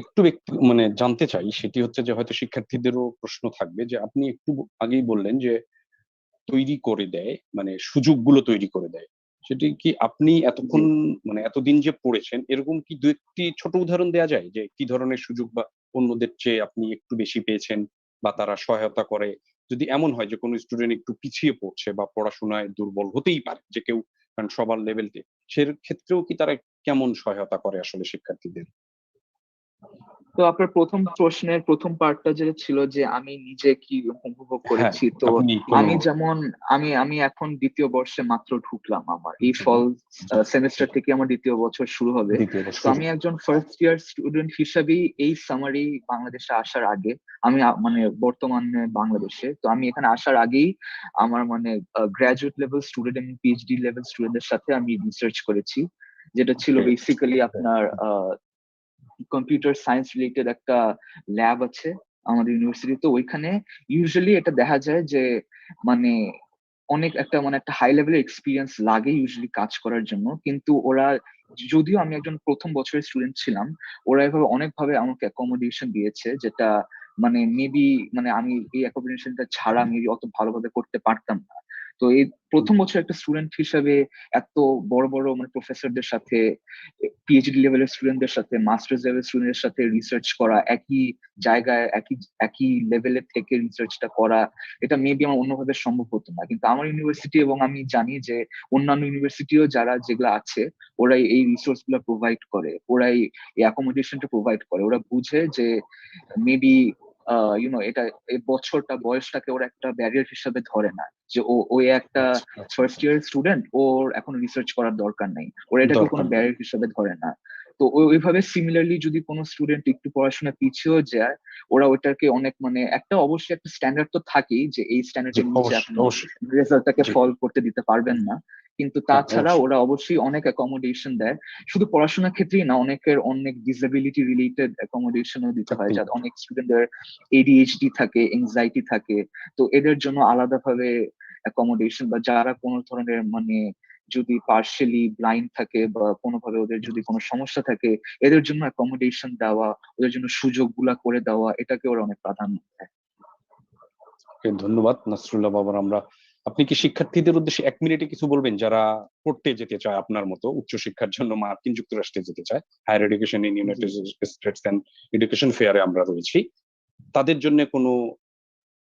একটু মানে জানতে চাই, সেটি হচ্ছে যে হয়তো শিক্ষার্থীদেরও প্রশ্ন থাকবে, যে আপনি একটু আগেই বললেন যে তৈরি করে দেয়, মানে সুযোগগুলো তৈরি করে দেয়, সেটি কি আপনি এতক্ষণ মানে এতদিন যে পড়েছেন এরকম কি দু একটি ছোট উদাহরণ দেওয়া যায় যে কি ধরনের সুযোগ বা অন্যদের চেয়ে আপনি একটু বেশি পেয়েছেন বা তারা সহায়তা করে? যদি এমন হয় যে কোনো স্টুডেন্ট একটু পিছিয়ে পড়ছে বা পড়াশোনায় দুর্বল হতেই পারে যে কেউ, কারণ সবার লেভেলটি, সে ক্ষেত্রেও কি তারা কেমন সহায়তা করে আসলে শিক্ষার্থীদের? তো আপনার প্রথম প্রশ্নের প্রথম পার্টটা যেটা ছিল যে আমি নিজে কি উপভোগ হ্যাঁ, করেছি, তো আপনি কোনো আমি যেমন আমি এখন দ্বিতীয় বর্ষে মাত্র ঢুকলাম, আমার এই ফল সেমিস্টার থেকে আমার দ্বিতীয় বছর শুরু হবে। দ্বিতীয় তো আমি একজন ফার্স্ট ইয়ার স্টুডেন্ট হিসাবেই এই সামারি বাংলাদেশে আসার আগে, আমি মানে বর্তমানে বাংলাদেশে, তো আমি এখানে আসার আগেই আমার মানে গ্রাজুয়েট লেভেল স্টুডেন্ট এবং পিএইচডি লেভেল স্টুডেন্টদের সাথে আমি রিসার্চ করেছি, যেটা ছিল বেসিক্যালি আপনার কম্পিউটার সায়েন্স রিলেটেড একটা ল্যাব আছে আমাদের ইউনিভার্সিটিতে। ওইখানে ইউজুয়ালি এটা দেখা যায় যে মানে অনেক একটা মানে একটা হাই লেভেলের এক্সপিরিয়েন্স লাগে ইউজুয়ালি কাজ করার জন্য, কিন্তু ওরা, যদিও আমি একজন প্রথম বছরের স্টুডেন্ট ছিলাম, ওরা এভাবে অনেকভাবে আমাকে অ্যাকোমোডেশন দিয়েছে, যেটা মানে মেবি মানে আমি এই অ্যাকোমোডেশনটা ছাড়া মেবি অত ভালোভাবে করতে পারতাম না। তো এই প্রথম বছর একটা স্টুডেন্ট হিসেবে এত বড় বড় মানে প্রফেসরদের সাথে, পিএইচডি লেভেলের স্টুডেন্টদের সাথে, মাস্টার্স লেভেল স্টুডেন্টের সাথে রিসার্চ করা, একই জায়গায় একই একই লেভেলের থেকে রিসার্চটা করা, এটা মেবি আমার অন্যভাবে সম্ভব হতো না। কিন্তু আমার ইউনিভার্সিটি, এবং আমি জানি যে অন্যান্য ইউনিভার্সিটিও যারা যেগুলো আছে, ওরাই এই রিসোর্স গুলো প্রোভাইড করে, ওরাই এই অ্যাকোমোডেশনটা প্রোভাইড করে। ওরা বুঝে যে মেবি এটা এই বছরটা বয়সটাকে ওরা একটা ব্যারিয়ার হিসাবে ধরে না, যে ও একটা ফার্স্ট ইয়ার স্টুডেন্ট, ওর এখন রিসার্চ করার দরকার নেই, ওরা এটাকে কোনো ব্যারিয়ার হিসাবে ধরে না। তো ওইভাবে সিমিলারলি যদি কোনো স্টুডেন্ট একটু পড়াশোনা পিছিয়েও যায়, ওরা ওইটাকে অনেক মানে একটা অবশ্যই একটা স্ট্যান্ডার্ড তো থাকেই, যে এই স্ট্যান্ডার্ডের নিচে আপনি রেজাল্টটাকে ফল করতে দিতে পারবেন না, কিন্তু তাছাড়া ওরা অবশ্যই অনেক অ্যাকোমোডেশন দেয়। শুধু পড়াশোনার ক্ষেত্রেই না, অনেকের অনেক ডিসেবিলিটি রিলেটেড অ্যাকোমোডেশনও দিতে হয়, যাতে অনেক স্টুডেন্টদের এডিএইচডি থাকে, এংজাইটি থাকে, তো এদের জন্য আলাদাভাবে অ্যাকোমোডেশন, বা যারা কোনো ধরনের মানে যদি পার্শিয়ালি ব্লাইন্ড থাকে বা কোনোভাবে ওদের যদি কোনো সমস্যা থাকে, এদের জন্য অ্যাকোমোডেশন দেওয়া, ওদের জন্য সুযোগগুলা করে দেওয়া, এটাকে ওরা অনেক প্রাধান্য দেয়। ধন্যবাদ নাসরুল্লাহ বাবার। আপনি কি শিক্ষার্থীদের উদ্দেশ্যে 1 মিনিটে কিছু বলবেন যারা পড়তে যেতে চায় আপনার মতো, উচ্চশিক্ষার জন্য মার্কিন যুক্তরাষ্ট্রে যেতে চায়, higher education in United States and education ফেয়ারে আমরা রয়েছি, তাদের জন্য কোনো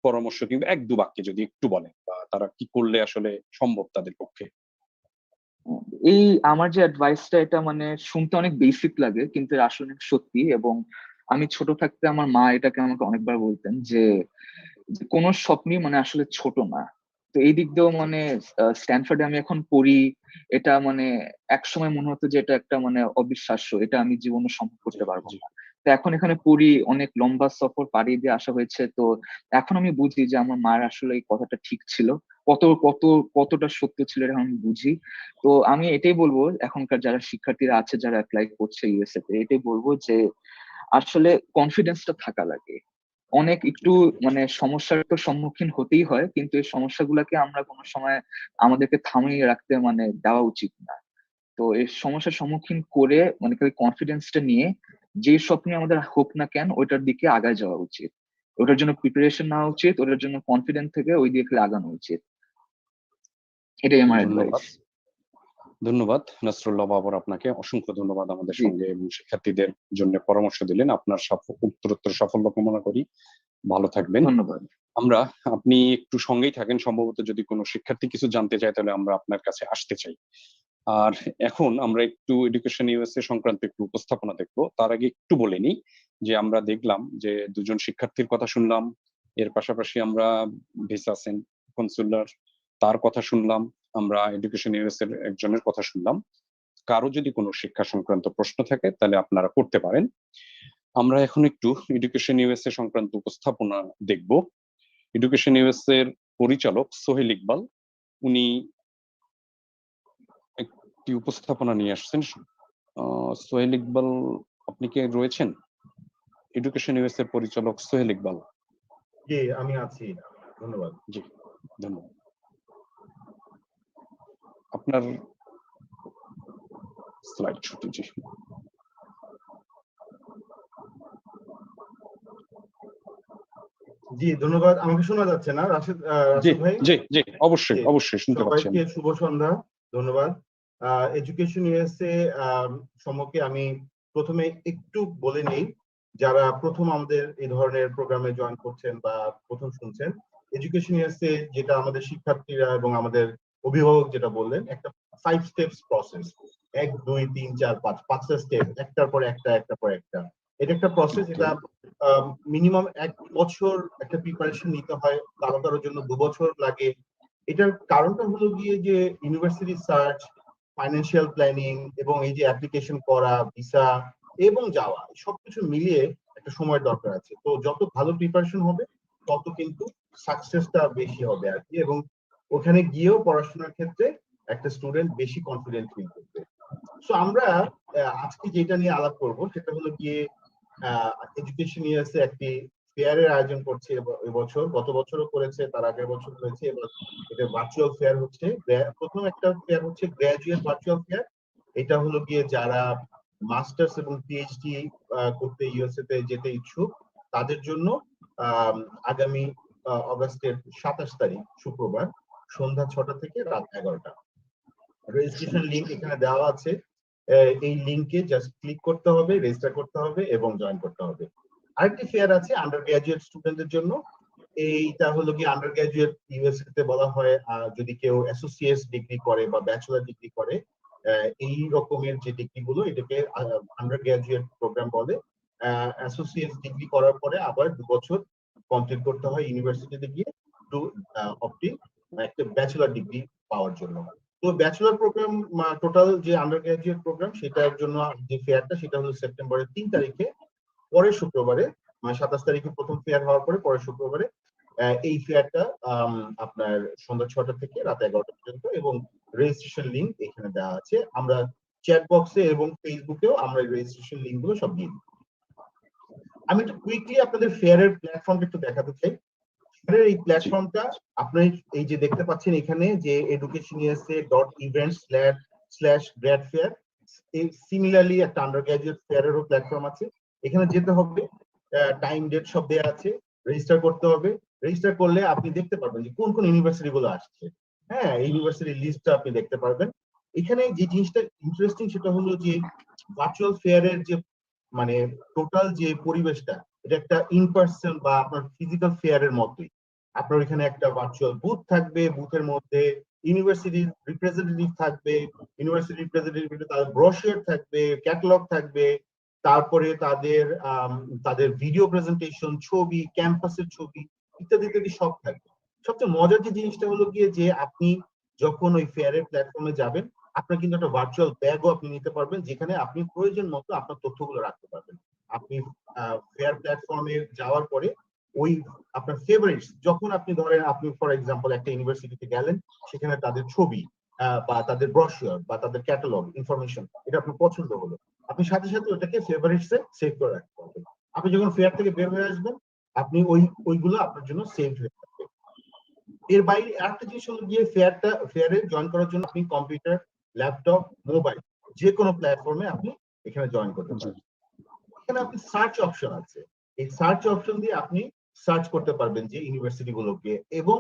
পরামর্শ কিংবা 1-2 বাক্যে যদি একটু বলেন, বা তারা কি করলে আসলে সম্ভব তাদের পক্ষে? এই আমার যে অ্যাডভাইসটা, এটা মানে শুনতে অনেক বেসিক লাগে, কিন্তু আসলে অনেক সত্যি। এবং আমি ছোট থাকতে আমার মা এটাকে আমাকে অনেকবার বলতেন যে কোনো স্বপ্নই মানে আসলে ছোট না। তো এই দিক দিয়েও মানে স্ট্যানফোর্ডে আমি এখন পড়ি, এটা মানে একসময় মনে হতো যে এটা একটা মানে অবিশ্বাস্য, এটা আমি জীবনে সম্ভব করতে পারবো না। তো এখন এখানে পড়ি, অনেক লম্বা সফর পাড়ি দিয়ে আসা হয়েছে, তো এখন আমি বুঝি যে আমার মায়ের আসলে এই কথাটা ঠিক ছিল, কত কত কতটা সত্য ছিল এটা আমি বুঝি। তো আমি এটাই বলবো এখনকার যারা শিক্ষার্থীরা আছে, যারা অ্যাপ্লাই করছে ইউএসএ তে, এটাই বলবো যে আসলে কনফিডেন্সটা থাকা লাগে। অনেক একটু মানে সমস্যার তো সম্মুখীন হতেই হয়, কিন্তু এই সমস্যাগুলোকে আমরা কোনো সময় আমাদেরকে থামিয়ে রাখতে মানে দেওয়া উচিত না। তো এই সমস্যার সম্মুখীন করে মানে কনফিডেন্সটা নিয়ে যে স্বপ্নে আমাদের হোক না কেন ওইটার দিকে আগায় যাওয়া উচিত, ওটার জন্য প্রিপারেশন নেওয়া উচিত, ওটার জন্য কনফিডেন্ট থেকে ওই দিকে আগানো উচিত। এটাই আমার অ্যাডভাইস। ধন্যবাদ নাসরুল্লাহ বাবর, আপনাকে অসংখ্য ধন্যবাদ আমাদের জি। সঙ্গে এবং শিক্ষার্থীদের জন্য পরামর্শ দিলেন। আপনার উত্তরোত্তর সাফল্য কামনা করি, ভালো থাকবেন। ধন্যবাদ। আপনি একটু সঙ্গেই থাকেন, সম্ভবত যদি কোনো শিক্ষার্থী কিছু জানতে চায় তাহলে আমরা আপনার কাছে আসতে চাই। আর এখন আমরা একটু এডুকেশন ইউএসএ সংক্রান্ত একটু উপস্থাপনা দেখবো। তার আগে একটু বলে নিই যে আমরা দেখলাম যে দুজন শিক্ষার্থীর কথা শুনলাম, এর পাশাপাশি আমরা ভিসাসেন কনসুলার তার কথা শুনলাম, আমরা এডুকেশন ইউএসএ এর একজনের কথা শুনলাম। কারো যদি কোনো শিক্ষা সংক্রান্ত প্রশ্ন থাকে তাহলে আপনারা করতে পারেন। আমরা এখন একটু এডুকেশন ইউএসএ সংক্রান্ত উপস্থাপনা দেখব। এডুকেশন ইউএসএ এর পরিচালক সোহেল ইকবাল, উনি একটি উপস্থাপনা নিয়ে আসছেন। সোহেল ইকবাল, আপনি কি রয়েছেন? এডুকেশন ইউএসএ এর পরিচালক সোহেল ইকবাল। জি, আমি আছি। ধন্যবাদ। জি, ধন্যবাদ। আপনার স্লাইড শুটে। জি জি, ধন্যবাদ। আমাকে শোনা যাচ্ছে না রাশেদ ভাই? জি জি, অবশ্যই অবশ্যই শুনতে পাচ্ছি। সবাইকে শুভ সন্ধ্যা, ধন্যবাদ। এডুকেশন ইউএসএ সম্পর্কে আমি প্রথমে একটু বলে নেই, যারা প্রথম আমাদের এই ধরনের প্রোগ্রামে জয়েন করছেন বা প্রথম শুনছেন। এডুকেশন ইউএসএ যেটা আমাদের শিক্ষার্থীরা এবং আমাদের অভিভাবক যেটা বললেন, একটা 5 স্টেপস প্রসেস, 1 2 3 4 5 5টা স্টেপ, একটার পর একটা, একটার পর একটা। এটা একটা প্রসেস, এটা মিনিমাম 1 বছর একটা প্রিপারেশন নিতে হয়, কারো কারোর জন্য 2 বছর লাগে। এটার কারণটা হলো গিয়ে যে ইউনিভার্সিটি সার্চ, ফাইন্যান্সিয়াল প্ল্যানিং এবং এই যে অ্যাপ্লিকেশন করা, ভিসা এবং যাওয়া, সবকিছু মিলিয়ে একটা সময়ের দরকার আছে। তো যত ভালো প্রিপারেশন হবে তত কিন্তু সাকসেসটা বেশি হবে আর কি, এবং ওখানে গিয়েও পড়াশোনার ক্ষেত্রে একটা স্টুডেন্ট বেশি কনফিডেন্ট ফিল করবে। সো আমরা আজকে যেটা নিয়ে আলাপ করব সেটা হলো গিয়ে এডুকেশন ইউএসএ একটি ফেয়ারের আয়োজন করছে এবছর, গত বছরও করেছে, তার আগের বছর হয়েছে, এবার এটা ভার্চুয়াল ফেয়ার হচ্ছে। প্রথম একটা ফেয়ার হচ্ছে গ্র্যাজুয়েট ভার্চুয়াল ফেয়ার। এটা হলো গিয়ে যারা মাস্টার্স এবং পিএইচডি করতে ইউএসএ তে যেতে ইচ্ছুক তাদের জন্য আগামী অগাস্টের 27 তারিখ শুক্রবার সন্ধ্যা 6টা থেকে রাত 11টা। রেজিস্ট্রেশন লিংক এখানে দেওয়া আছে, এই লিংকে জাস্ট ক্লিক করতে হবে, রেজিস্টার করতে হবে এবং জয়েন করতে হবে। আরেকটি ফেয়ার আছে আন্ডার গ্রাজুয়েট স্টুডেন্টদের জন্য। এইটা হলো কি আন্ডার গ্রাজুয়েট ইউএসএ তে বলা হয় যদি কেউ অ্যাসোসিয়েট ডিগ্রি করে বা ব্যাচেলর ডিগ্রি করে, এই রকমের যে ডিগ্রি গুলো এটাকে আন্ডার গ্রাজুয়েট প্রোগ্রাম বলে। অ্যাসোসিয়েট ডিগ্রি করার পরে আবার 2 বছর কমপ্লিট করতে হয় ইউনিভার্সিটিতে গিয়ে টু অবটি একটা ব্যাচেলর ডিগ্রি পাওয়ার জন্য। তো ব্যাচেলর প্রোগ্রাম টোটাল যে আন্ডার গ্রাজুয়েট প্রোগ্রাম সেটার জন্য যে ফেয়ারটা সেটা হলো সেপ্টেম্বরের 3 তারিখে, পরের শুক্রবারে, 27 তারিখে প্রথম ফেয়ার হওয়ার পরে পরের শুক্রবারে এই ফেয়ারটা আপনার সন্ধ্যা 6টা থেকে রাত 11টা পর্যন্ত, এবং রেজিস্ট্রেশন লিংক এখানে দেওয়া আছে। আমরা চ্যাট বক্সে এবং ফেসবুকেও আমরা রেজিস্ট্রেশন লিংক গুলো সব দিয়ে দিই। আমি একটু কুইকলি আপনাদের ফেয়ারের প্ল্যাটফর্মটা একটু দেখাতে চাই। এই প্ল্যাটফর্মটা আপনি এই যে দেখতে পাচ্ছেন এখানে যে educationusa.events/grad fair, এই সিমিলারলি একটা আন্ডার গ্রাজুয়েট ফেয়ারেরও প্ল্যাটফর্ম আছে। এখানে যেতে হবে, টাইম ডেট সব দেওয়া আছে, রেজিস্টার করতে হবে। রেজিস্টার করলে আপনি দেখতে পারবেন যে কোন কোন ইউনিভার্সিটি গুলো আসছে। হ্যাঁ, ইউনিভার্সিটির লিস্টটা আপনি দেখতে পারবেন। এখানে যে জিনিসটা ইন্টারেস্টিং সেটা হলো যে ভার্চুয়াল ফেয়ারের যে মানে টোটাল যে পরিবেশটা, এটা একটা ইন পার্সন বা আপনার ফিজিক্যাল ফেয়ারের মতোই। আপনার এখানে একটা ভার্চুয়াল বুথ থাকবে, বুথের মধ্যে ইউনিভার্সিটির রিপ্রেজেন্টেটিভ থাকবে, ইউনিভার্সিটি রিপ্রেজেন্টেটিভ তাদের ব্রোশিওর থাকবে, ক্যাটালগ থাকবে, তারপরে তাদের ভিডিও প্রেজেন্টেশন, ছবি, ক্যাম্পাসের ছবি ইত্যাদি ইত্যাদি সব থাকবে। সবচেয়ে মজার যে জিনিসটা হলো গিয়ে যে আপনি যখন ওই ফেয়ারের প্ল্যাটফর্মে যাবেন, আপনার কিন্তু একটা ভার্চুয়াল ব্যাগও আপনি নিতে পারবেন, যেখানে আপনি প্রয়োজন মতো আপনার তথ্যগুলো রাখতে পারবেন। আপনি ফেয়ার প্ল্যাটফর্মে যাওয়ার পরে ওই আপনার ফেভারিটস, যখন আপনি ধরেন আপনি ফর এক্সাম্পল একটা ইউনিভার্সিটিতে গেলেন, সেখানে তাদের ছবি বা তাদের ব্রোশিওর বা তাদের ক্যাটালগ ইনফরমেশন এটা আপনার পছন্দ হলো, আপনি সাথে সাথে ওটাকে ফেভারিটসে সেভ করে রাখতে পারবেন। আপনি যখন ফেয়ার থেকে বের হয়ে আসবেন, আপনি ওইগুলো আপনার জন্য সেভ হয়ে থাকবে। এর বাইরে আরেকটা জিনিস হলো গিয়ে ফেয়ারে জয়েন করার জন্য আপনি কম্পিউটার, ল্যাপটপ, মোবাইল যে কোনো প্ল্যাটফর্মে আপনি এখানে জয়েন করতে পারেন। এখানে আপনি সার্চ অপশন আছে, এই সার্চ অপশন দিয়ে আপনি সার্চ করতে পারবেন যে ইউনিভার্সিটি গুলোকে, এবং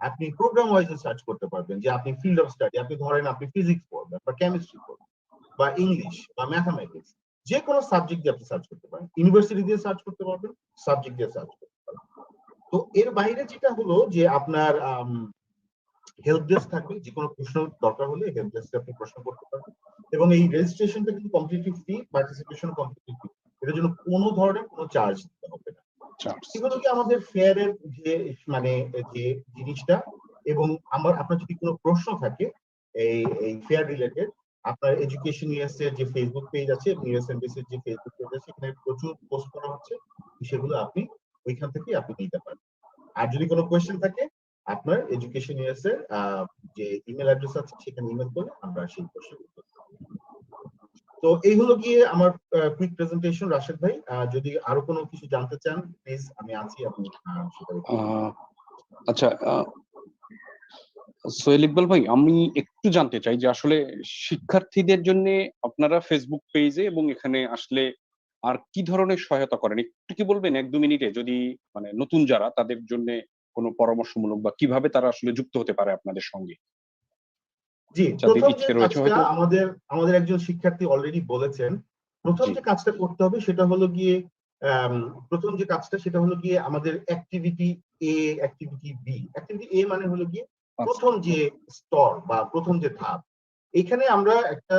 আপনি প্রোগ্রাম ওয়াইজে সার্চ করতে পারবেন যে আপনি ফিল্ড অফ স্টাডি, আপনি ধরেন আপনি ফিজিক্স পড়বেন বা কেমিস্ট্রি পড়বেন বা ইংলিশ বা ম্যাথামেটিক্স, যে কোনো সাবজেক্ট দিয়ে আপনি সার্চ করতে পারেন, ইউনিভার্সিটি দিয়ে সার্চ করতে পারবেন, সাবজেক্ট দিয়ে সার্চ করতে পারবেন। তো এর বাইরে যেটা হলো যে আপনার হেল্প ডেস্ক থাকবে, যে কোনো প্রশ্ন দরকার হলে হেল্প ডেস্কে আপনি প্রশ্ন করতে পারবেন, এবং এই রেজিস্ট্রেশনটা কিন্তু completely free, participation completely free, এটার জন্য কোনো ধরনের কোনো চার্জ দিতে হবে না। এগুলো কি আমাদের ফেয়ারের যে মানে যে জিনিসটা, এবং আপনার যদি কোনো প্রশ্ন থাকে এই ফেয়ার রিলেটেড, আপনার এডুকেশন ইউএস এর যে ফেসবুক পেজ আছে এবং ইউএস এমবিসি এর যে ফেসবুক পেজ আছে, এখানে প্রচুর পোস্ট করা হচ্ছে, সেগুলো আপনি ওইখান থেকে আপনি নিতে পারেন। আর যদি কোনো কোয়েশ্চেন থাকে, আপনার এডুকেশন ইউএস এর যে ইমেল অ্যাড্রেস আছে সেখানে ইমেল করে আমরা সেই কোশ্চেন উত্তর দেব। তো এই হলো গিয়ে আমার কুইক প্রেজেন্টেশন। রাশেদ ভাই, যদি আরো কোনো কিছু জানতে চান প্লিজ, আমি আছি, আপনি সেটা। আচ্ছা, সোহেল ইকবাল ভাই, আমি একটু জানতে চাই যে আসলে শিক্ষার্থীদের জন্য আপনারা ফেসবুক পেজে এবং এখানে আসলে আর কি ধরনের সহায়তা করেন, একটু কি বলবেন 1-2 মিনিটে, যদি মানে নতুন যারা তাদের জন্য কোনো পরামর্শমূলক বা কিভাবে তারা আসলে যুক্ত হতে পারে আপনাদের সঙ্গে? জি, যাদের প্রথম যে ইচ্ছে রয়েছে কাজটা হয়তো। আমাদের একজন শিক্ষার্থী অলরেডি বলেছেন, প্রথম যে কাজটা করতে হবে সেটা হলো গিয়ে প্রথম যে কাজটা সেটা হলো গিয়ে আমাদের activity A, activity B. Activity A মানে হলো গিয়ে প্রথম যে স্তর বা প্রথম যে ধাপ, এখানে আমরা একটা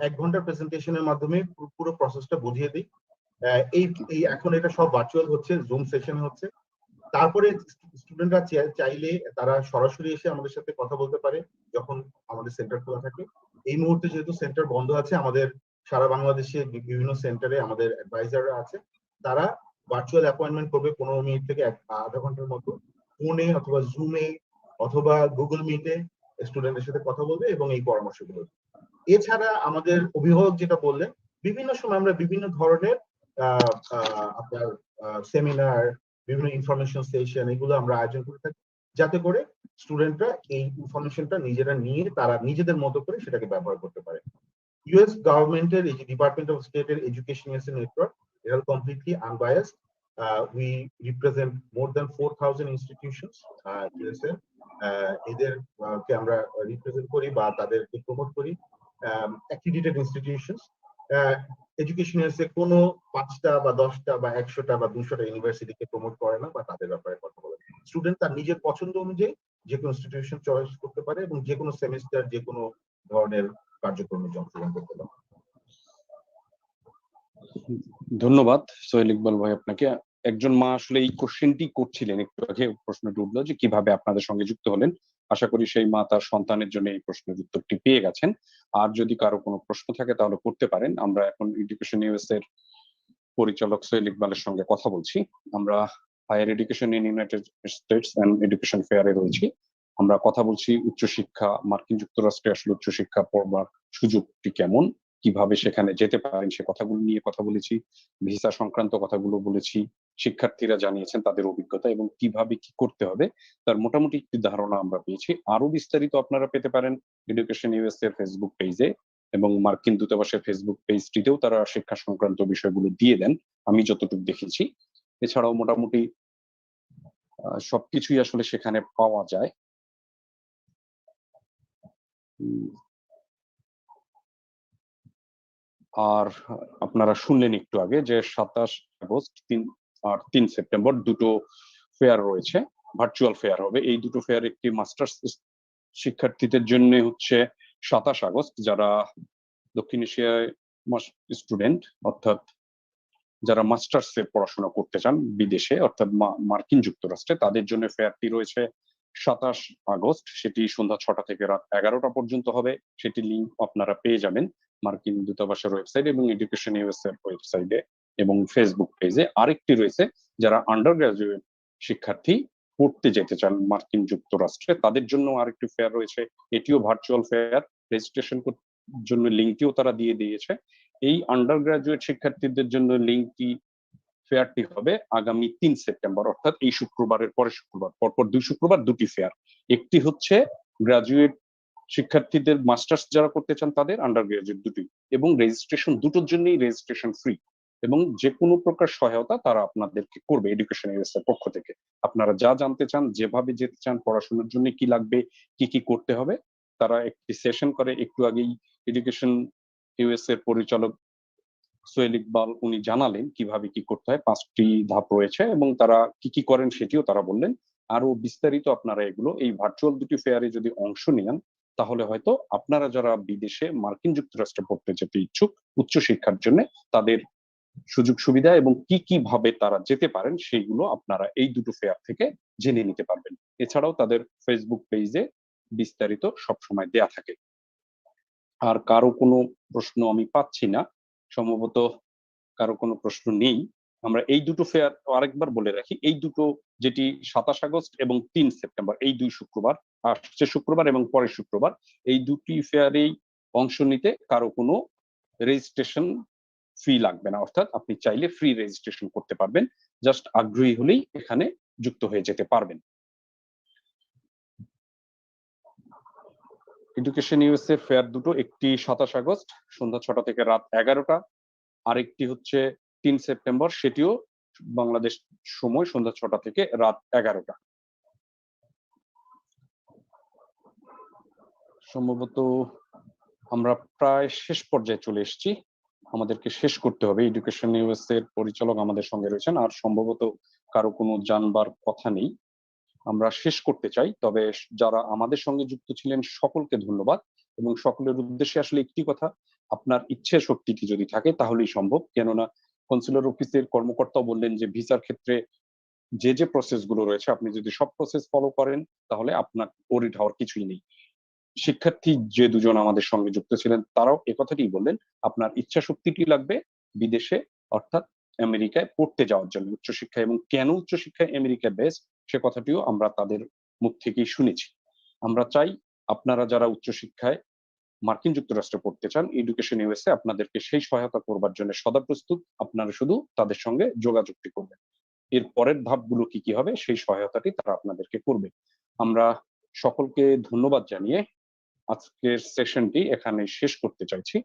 1 ঘন্টার প্রেজেন্টেশনের মাধ্যমে পুরো প্রসেসটা বুঝিয়ে দিই। এই এখন এটা সব ভার্চুয়াল হচ্ছে, জুম সেশন হচ্ছে। তারপরে স্টুডেন্টরা চাইলে তারা সরাসরি এসে আমাদের সাথে কথা বলতে পারে যখন আমাদের সেন্টার খোলা থাকে। এই মুহূর্তে যেহেতু সেন্টার বন্ধ আছে, আমাদের সারা বাংলাদেশে বিভিন্ন সেন্টারে আমাদের অ্যাডভাইজাররা আছে, তারা ভার্চুয়াল অ্যাপয়েন্টমেন্ট করবে 15 মিনিট থেকে আধা ঘন্টার মতো, ফোনে অথবা জুমে অথবা গুগল মিটে স্টুডেন্টের সাথে কথা বলবে এবং এই পরামর্শগুলো। এছাড়া আমাদের অভিভাবক যেটা বললেন, বিভিন্ন সময় আমরা বিভিন্ন ধরনের আপনার সেমিনার, বিভিন্ন ইনফরমেশন সেশন, এগুলো আমরা আয়োজন করে থাকি, যাতে করে স্টুডেন্টরা এই ইনফরমেশনটা নিজেরা নিয়ে তারা নিজেদের মতো করে সেটাকে ব্যবহার করতে পারে। ইউএস গভর্নমেন্টের এই যে ডিপার্টমেন্ট অফ স্টেটের এডুকেশন নেটওয়ার্ক, এটা completely unbiased. We represent more than 4000 institutions US এর। এদেরকে আমরা রিপ্রেজেন্ট করি বা তাদেরকে প্রমোট করি। অ্যাক্রিডিটেড ইনস্টিটিউশনস, এডুকেশন ইউএসএ কোনো 5টা বা 10টা বা 100টা বা 200টা ইউনিভার্সিটিকে প্রমোট করে না বা তাদের ব্যাপারে কথা বলে। স্টুডেন্ট তার নিজের পছন্দ অনুযায়ী যে কোনো ইনস্টিটিউশন চয়েস করতে পারে এবং যে কোনো সেমিস্টার যে কোনো ধরনের কার্যক্রমে অংশগ্রহণ করতে পারে। ধন্যবাদ সোহেল ইকবাল ভাই আপনাকে। একজন মা আসলে এই কোশ্চেনটি করছিলেন, একটু আগে প্রশ্নটি উঠলো যে কিভাবে আপনাদের সঙ্গে যুক্ত হলেন। আশা করি সেই মা তার সন্তানের জন্য এই প্রশ্নের উত্তরটি পেয়ে গেছেন। আর যদি কারো কোনো প্রশ্ন থাকে তাহলে করতে পারেন। আমরা এখন এডুকেশন ইউএস এর পরিচালক সোহেল ইকবালের সঙ্গে কথা বলছি। আমরা higher education in United States and education ফেয়ারে রয়েছি। আমরা কথা বলছি উচ্চশিক্ষা, মার্কিন যুক্তরাষ্ট্রে আসলে উচ্চশিক্ষা পড়বার সুযোগটি কেমন, কিভাবে সেখানে যেতে পারেন সে কথাগুলো নিয়ে কথা বলেছি, ভিসা সংক্রান্ত কথাগুলো বলেছি, শিক্ষার্থীরা জানিয়েছেন তাদের অভিজ্ঞতা এবং কিভাবে কি করতে হবে তার মোটামুটি একটি ধারণা আমরা পেয়েছি। আরো বিস্তারিত আপনারা পেতে পারেন এডুকেশন ইউএস এর ফেসবুক পেজে, এবং মার্কিন দূতাবাসের ফেসবুক পেজটিতেও তারা শিক্ষা সংক্রান্ত বিষয়গুলো দিয়ে দেন আমি যতটুকু দেখেছি। এছাড়াও মোটামুটি সবকিছুই আসলে সেখানে পাওয়া যায়। আর আপনারা শুনলেন একটু আগে যে 27 আগস্ট আর 3 সেপ্টেম্বর দুটো ফেয়ার রয়েছে, ভার্চুয়াল ফেয়ার হবে। এই দুটো ফেয়ার, একটি মাস্টার্স শিক্ষার্থীদের জন্য হচ্ছে 27 আগস্ট, যারা দক্ষিণ এশিয়ায় স্টুডেন্ট, অর্থাৎ যারা মাস্টার্সে পড়াশোনা করতে চান বিদেশে, অর্থাৎ মার্কিন যুক্তরাষ্ট্রে, তাদের জন্য ফেয়ারটি রয়েছে 27 আগস্ট। সেটি সন্ধ্যা 6টা থেকে রাত 11টা পর্যন্ত হবে। সেটি লিঙ্ক আপনারা পেয়ে যাবেন মার্কিন দূতাবাসের ওয়েবসাইট এবং এডুকেশন ইউএস এর ওয়েবসাইটে এবং ফেসবুক পেজে। আরেকটি রয়েছে যারা আন্ডার গ্রাজুয়েট শিক্ষার্থী পড়তে যেতে চান মার্কিন যুক্তরাষ্ট্রে, তাদের জন্য আরেকটি ফেয়ার রয়েছে। এটিও ভার্চুয়াল ফেয়ার, রেজিস্ট্রেশন জন্য লিঙ্কটিও তারা দিয়ে দিয়েছে। এই আন্ডার গ্রাজুয়েট শিক্ষার্থীদের জন্য লিঙ্কটি, ফেয়ারটি হবে আগামী 3 সেপ্টেম্বর, অর্থাৎ এই শুক্রবারের পরে শুক্রবার, পরপর 2 শুক্রবার দুটি ফেয়ার। একটি হচ্ছে গ্রাজুয়েট শিক্ষার্থীদের, মাস্টার্স যারা করতে চান তাদের, আন্ডার গ্রাজুয়েট দুটি, এবং রেজিস্ট্রেশন দুটোর জন্যই রেজিস্ট্রেশন ফ্রি। এবং যে কোনো প্রকার সহায়তা তারা আপনাদেরকে করবে এডুকেশন ইউএস এর পক্ষ থেকে। আপনারা যা জানতে চান, যেভাবে যেতে চান, পড়াশোনার জন্য কি লাগবে, কি কি করতে হবে, তারা একটি সেশন করে। একটু আগেই এডুকেশন ইউএস এর পরিচালক সোহেল ইকবাল উনি জানালেন কিভাবে কি করতে হয়, 5টি ধাপ রয়েছে এবং তারা কি কি করেন সেটিও তারা বললেন। আরো বিস্তারিত আপনারা এগুলো এই ভার্চুয়াল দুটি ফেয়ারে যদি অংশ নেন, তাহলে হয়তো আপনারা যারা বিদেশে মার্কিন যুক্তরাষ্ট্রে পড়তে যেতে ইচ্ছুক উচ্চশিক্ষার জন্য, তাদের সুযোগ সুবিধা এবং কি কি ভাবে তারা যেতে পারেন সেইগুলো আপনারা এই দুটো ফেয়ার থেকে জেনে নিতে পারবেন। এছাড়াও তাদের ফেসবুক পেজে বিস্তারিত সবসময় দেয়া থাকে। আর কারো কোনো প্রশ্ন আমি পাচ্ছি না, সম্ভবত কারো কোনো প্রশ্ন নেই। আমরা এই দুটো ফেয়ার আরেকবার বলে রাখি, এই দুটো যেটি 27 আগস্ট এবং 3 সেপ্টেম্বর, এই 2 শুক্রবার, আসছে শুক্রবার এবং পরের শুক্রবার, এই দুটি ফেয়ারেই অংশ নিতে কারো কোনো রেজিস্ট্রেশন ফি লাগবে না, অর্থাৎ আপনি চাইলে ফ্রি রেজিস্ট্রেশন করতে পারবেন। জাস্ট আগ্রহী হলেই এখানে যুক্ত হয়ে যেতে পারবেন। এডুকেশন ইউএস এর ফেয়ার দুটো, একটি 27 আগস্ট সন্ধ্যা 6টা থেকে রাত 11টা, আরেকটি হচ্ছে 3 সেপ্টেম্বর, সেটিও বাংলাদেশ সময় সন্ধ্যা 6টা থেকে রাত 11টা। সম্ভবত আমরা প্রায় শেষ পর্যায়ে চলে এসেছি, আমাদেরকে শেষ করতে হবে। এডুকেশন ইউএস এর পরিচালক আমাদের সঙ্গে রয়েছেন, আর সম্ভবত কারো কোনো জানবার কথা নেই। আমরা শেষ করতে চাই, তবে যারা আমাদের সঙ্গে যুক্ত ছিলেন সকলকে ধন্যবাদ। এবং সকলের উদ্দেশ্যে আসলে একটি কথা, আপনার ইচ্ছে শক্তিটি যদি থাকে তাহলেই সম্ভব। কেননা কনসুলার অফিসের কর্মকর্তাও বললেন যে ভিসার ক্ষেত্রে যে যে প্রসেস গুলো রয়েছে, আপনি যদি সব প্রসেস ফলো করেন তাহলে আপনার ওরিড হওয়ার কিছুই নেই। শিক্ষার্থী যে দুজন আমাদের সঙ্গে যুক্ত ছিলেন তারাও একথাটি বললেন, আপনার ইচ্ছা শক্তিটি লাগবে বিদেশে, অর্থাৎ আমেরিকায় পড়তে যাওয়ার জন্য উচ্চশিক্ষা। এবং কেন উচ্চশিক্ষায় আমেরিকা বেস্ট সে কথাটিও আমরা তাদের মুখ থেকেই শুনেছি। আমরা চাই আপনারা যারা উচ্চশিক্ষায় মার্কিন যুক্তরাষ্ট্রে পড়তে চান, এডুকেশন ইউএসএ আপনাদেরকে সেই সহায়তা করবার জন্য সদা প্রস্তুত। আপনারা শুধু তাদের সঙ্গে যোগাযোগটি করবেন। এর পরের ধাপগুলো কি কি হবে সেই সহায়তাটি তারা আপনাদেরকে করবে। আমরা সকলকে ধন্যবাদ জানিয়ে আজকের সেশনটি এখানে শেষ করতে চাইছি।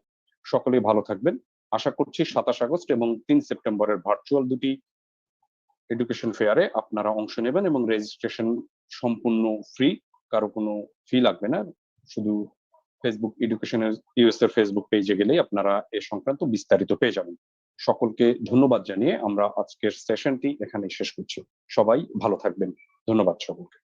সকলেই ভালো থাকবেন। আশা করছি 27 আগস্ট এবং 3 সেপ্টেম্বরের ভার্চুয়াল দুটি এডুকেশন ফেয়ারে আপনারা অংশ নেবেন এবং রেজিস্ট্রেশন সম্পূর্ণ ফ্রি, কারো কোনো ফি লাগবে না। শুধু ফেসবুক এডুকেশন ইউএস এর ফেসবুক পেজে গেলেই আপনারা এ সংক্রান্ত বিস্তারিত পেয়ে যাবেন। সকলকে ধন্যবাদ জানিয়ে আমরা আজকের সেশনটি এখানেই শেষ করছি। সবাই ভালো থাকবেন। ধন্যবাদ সকলকে।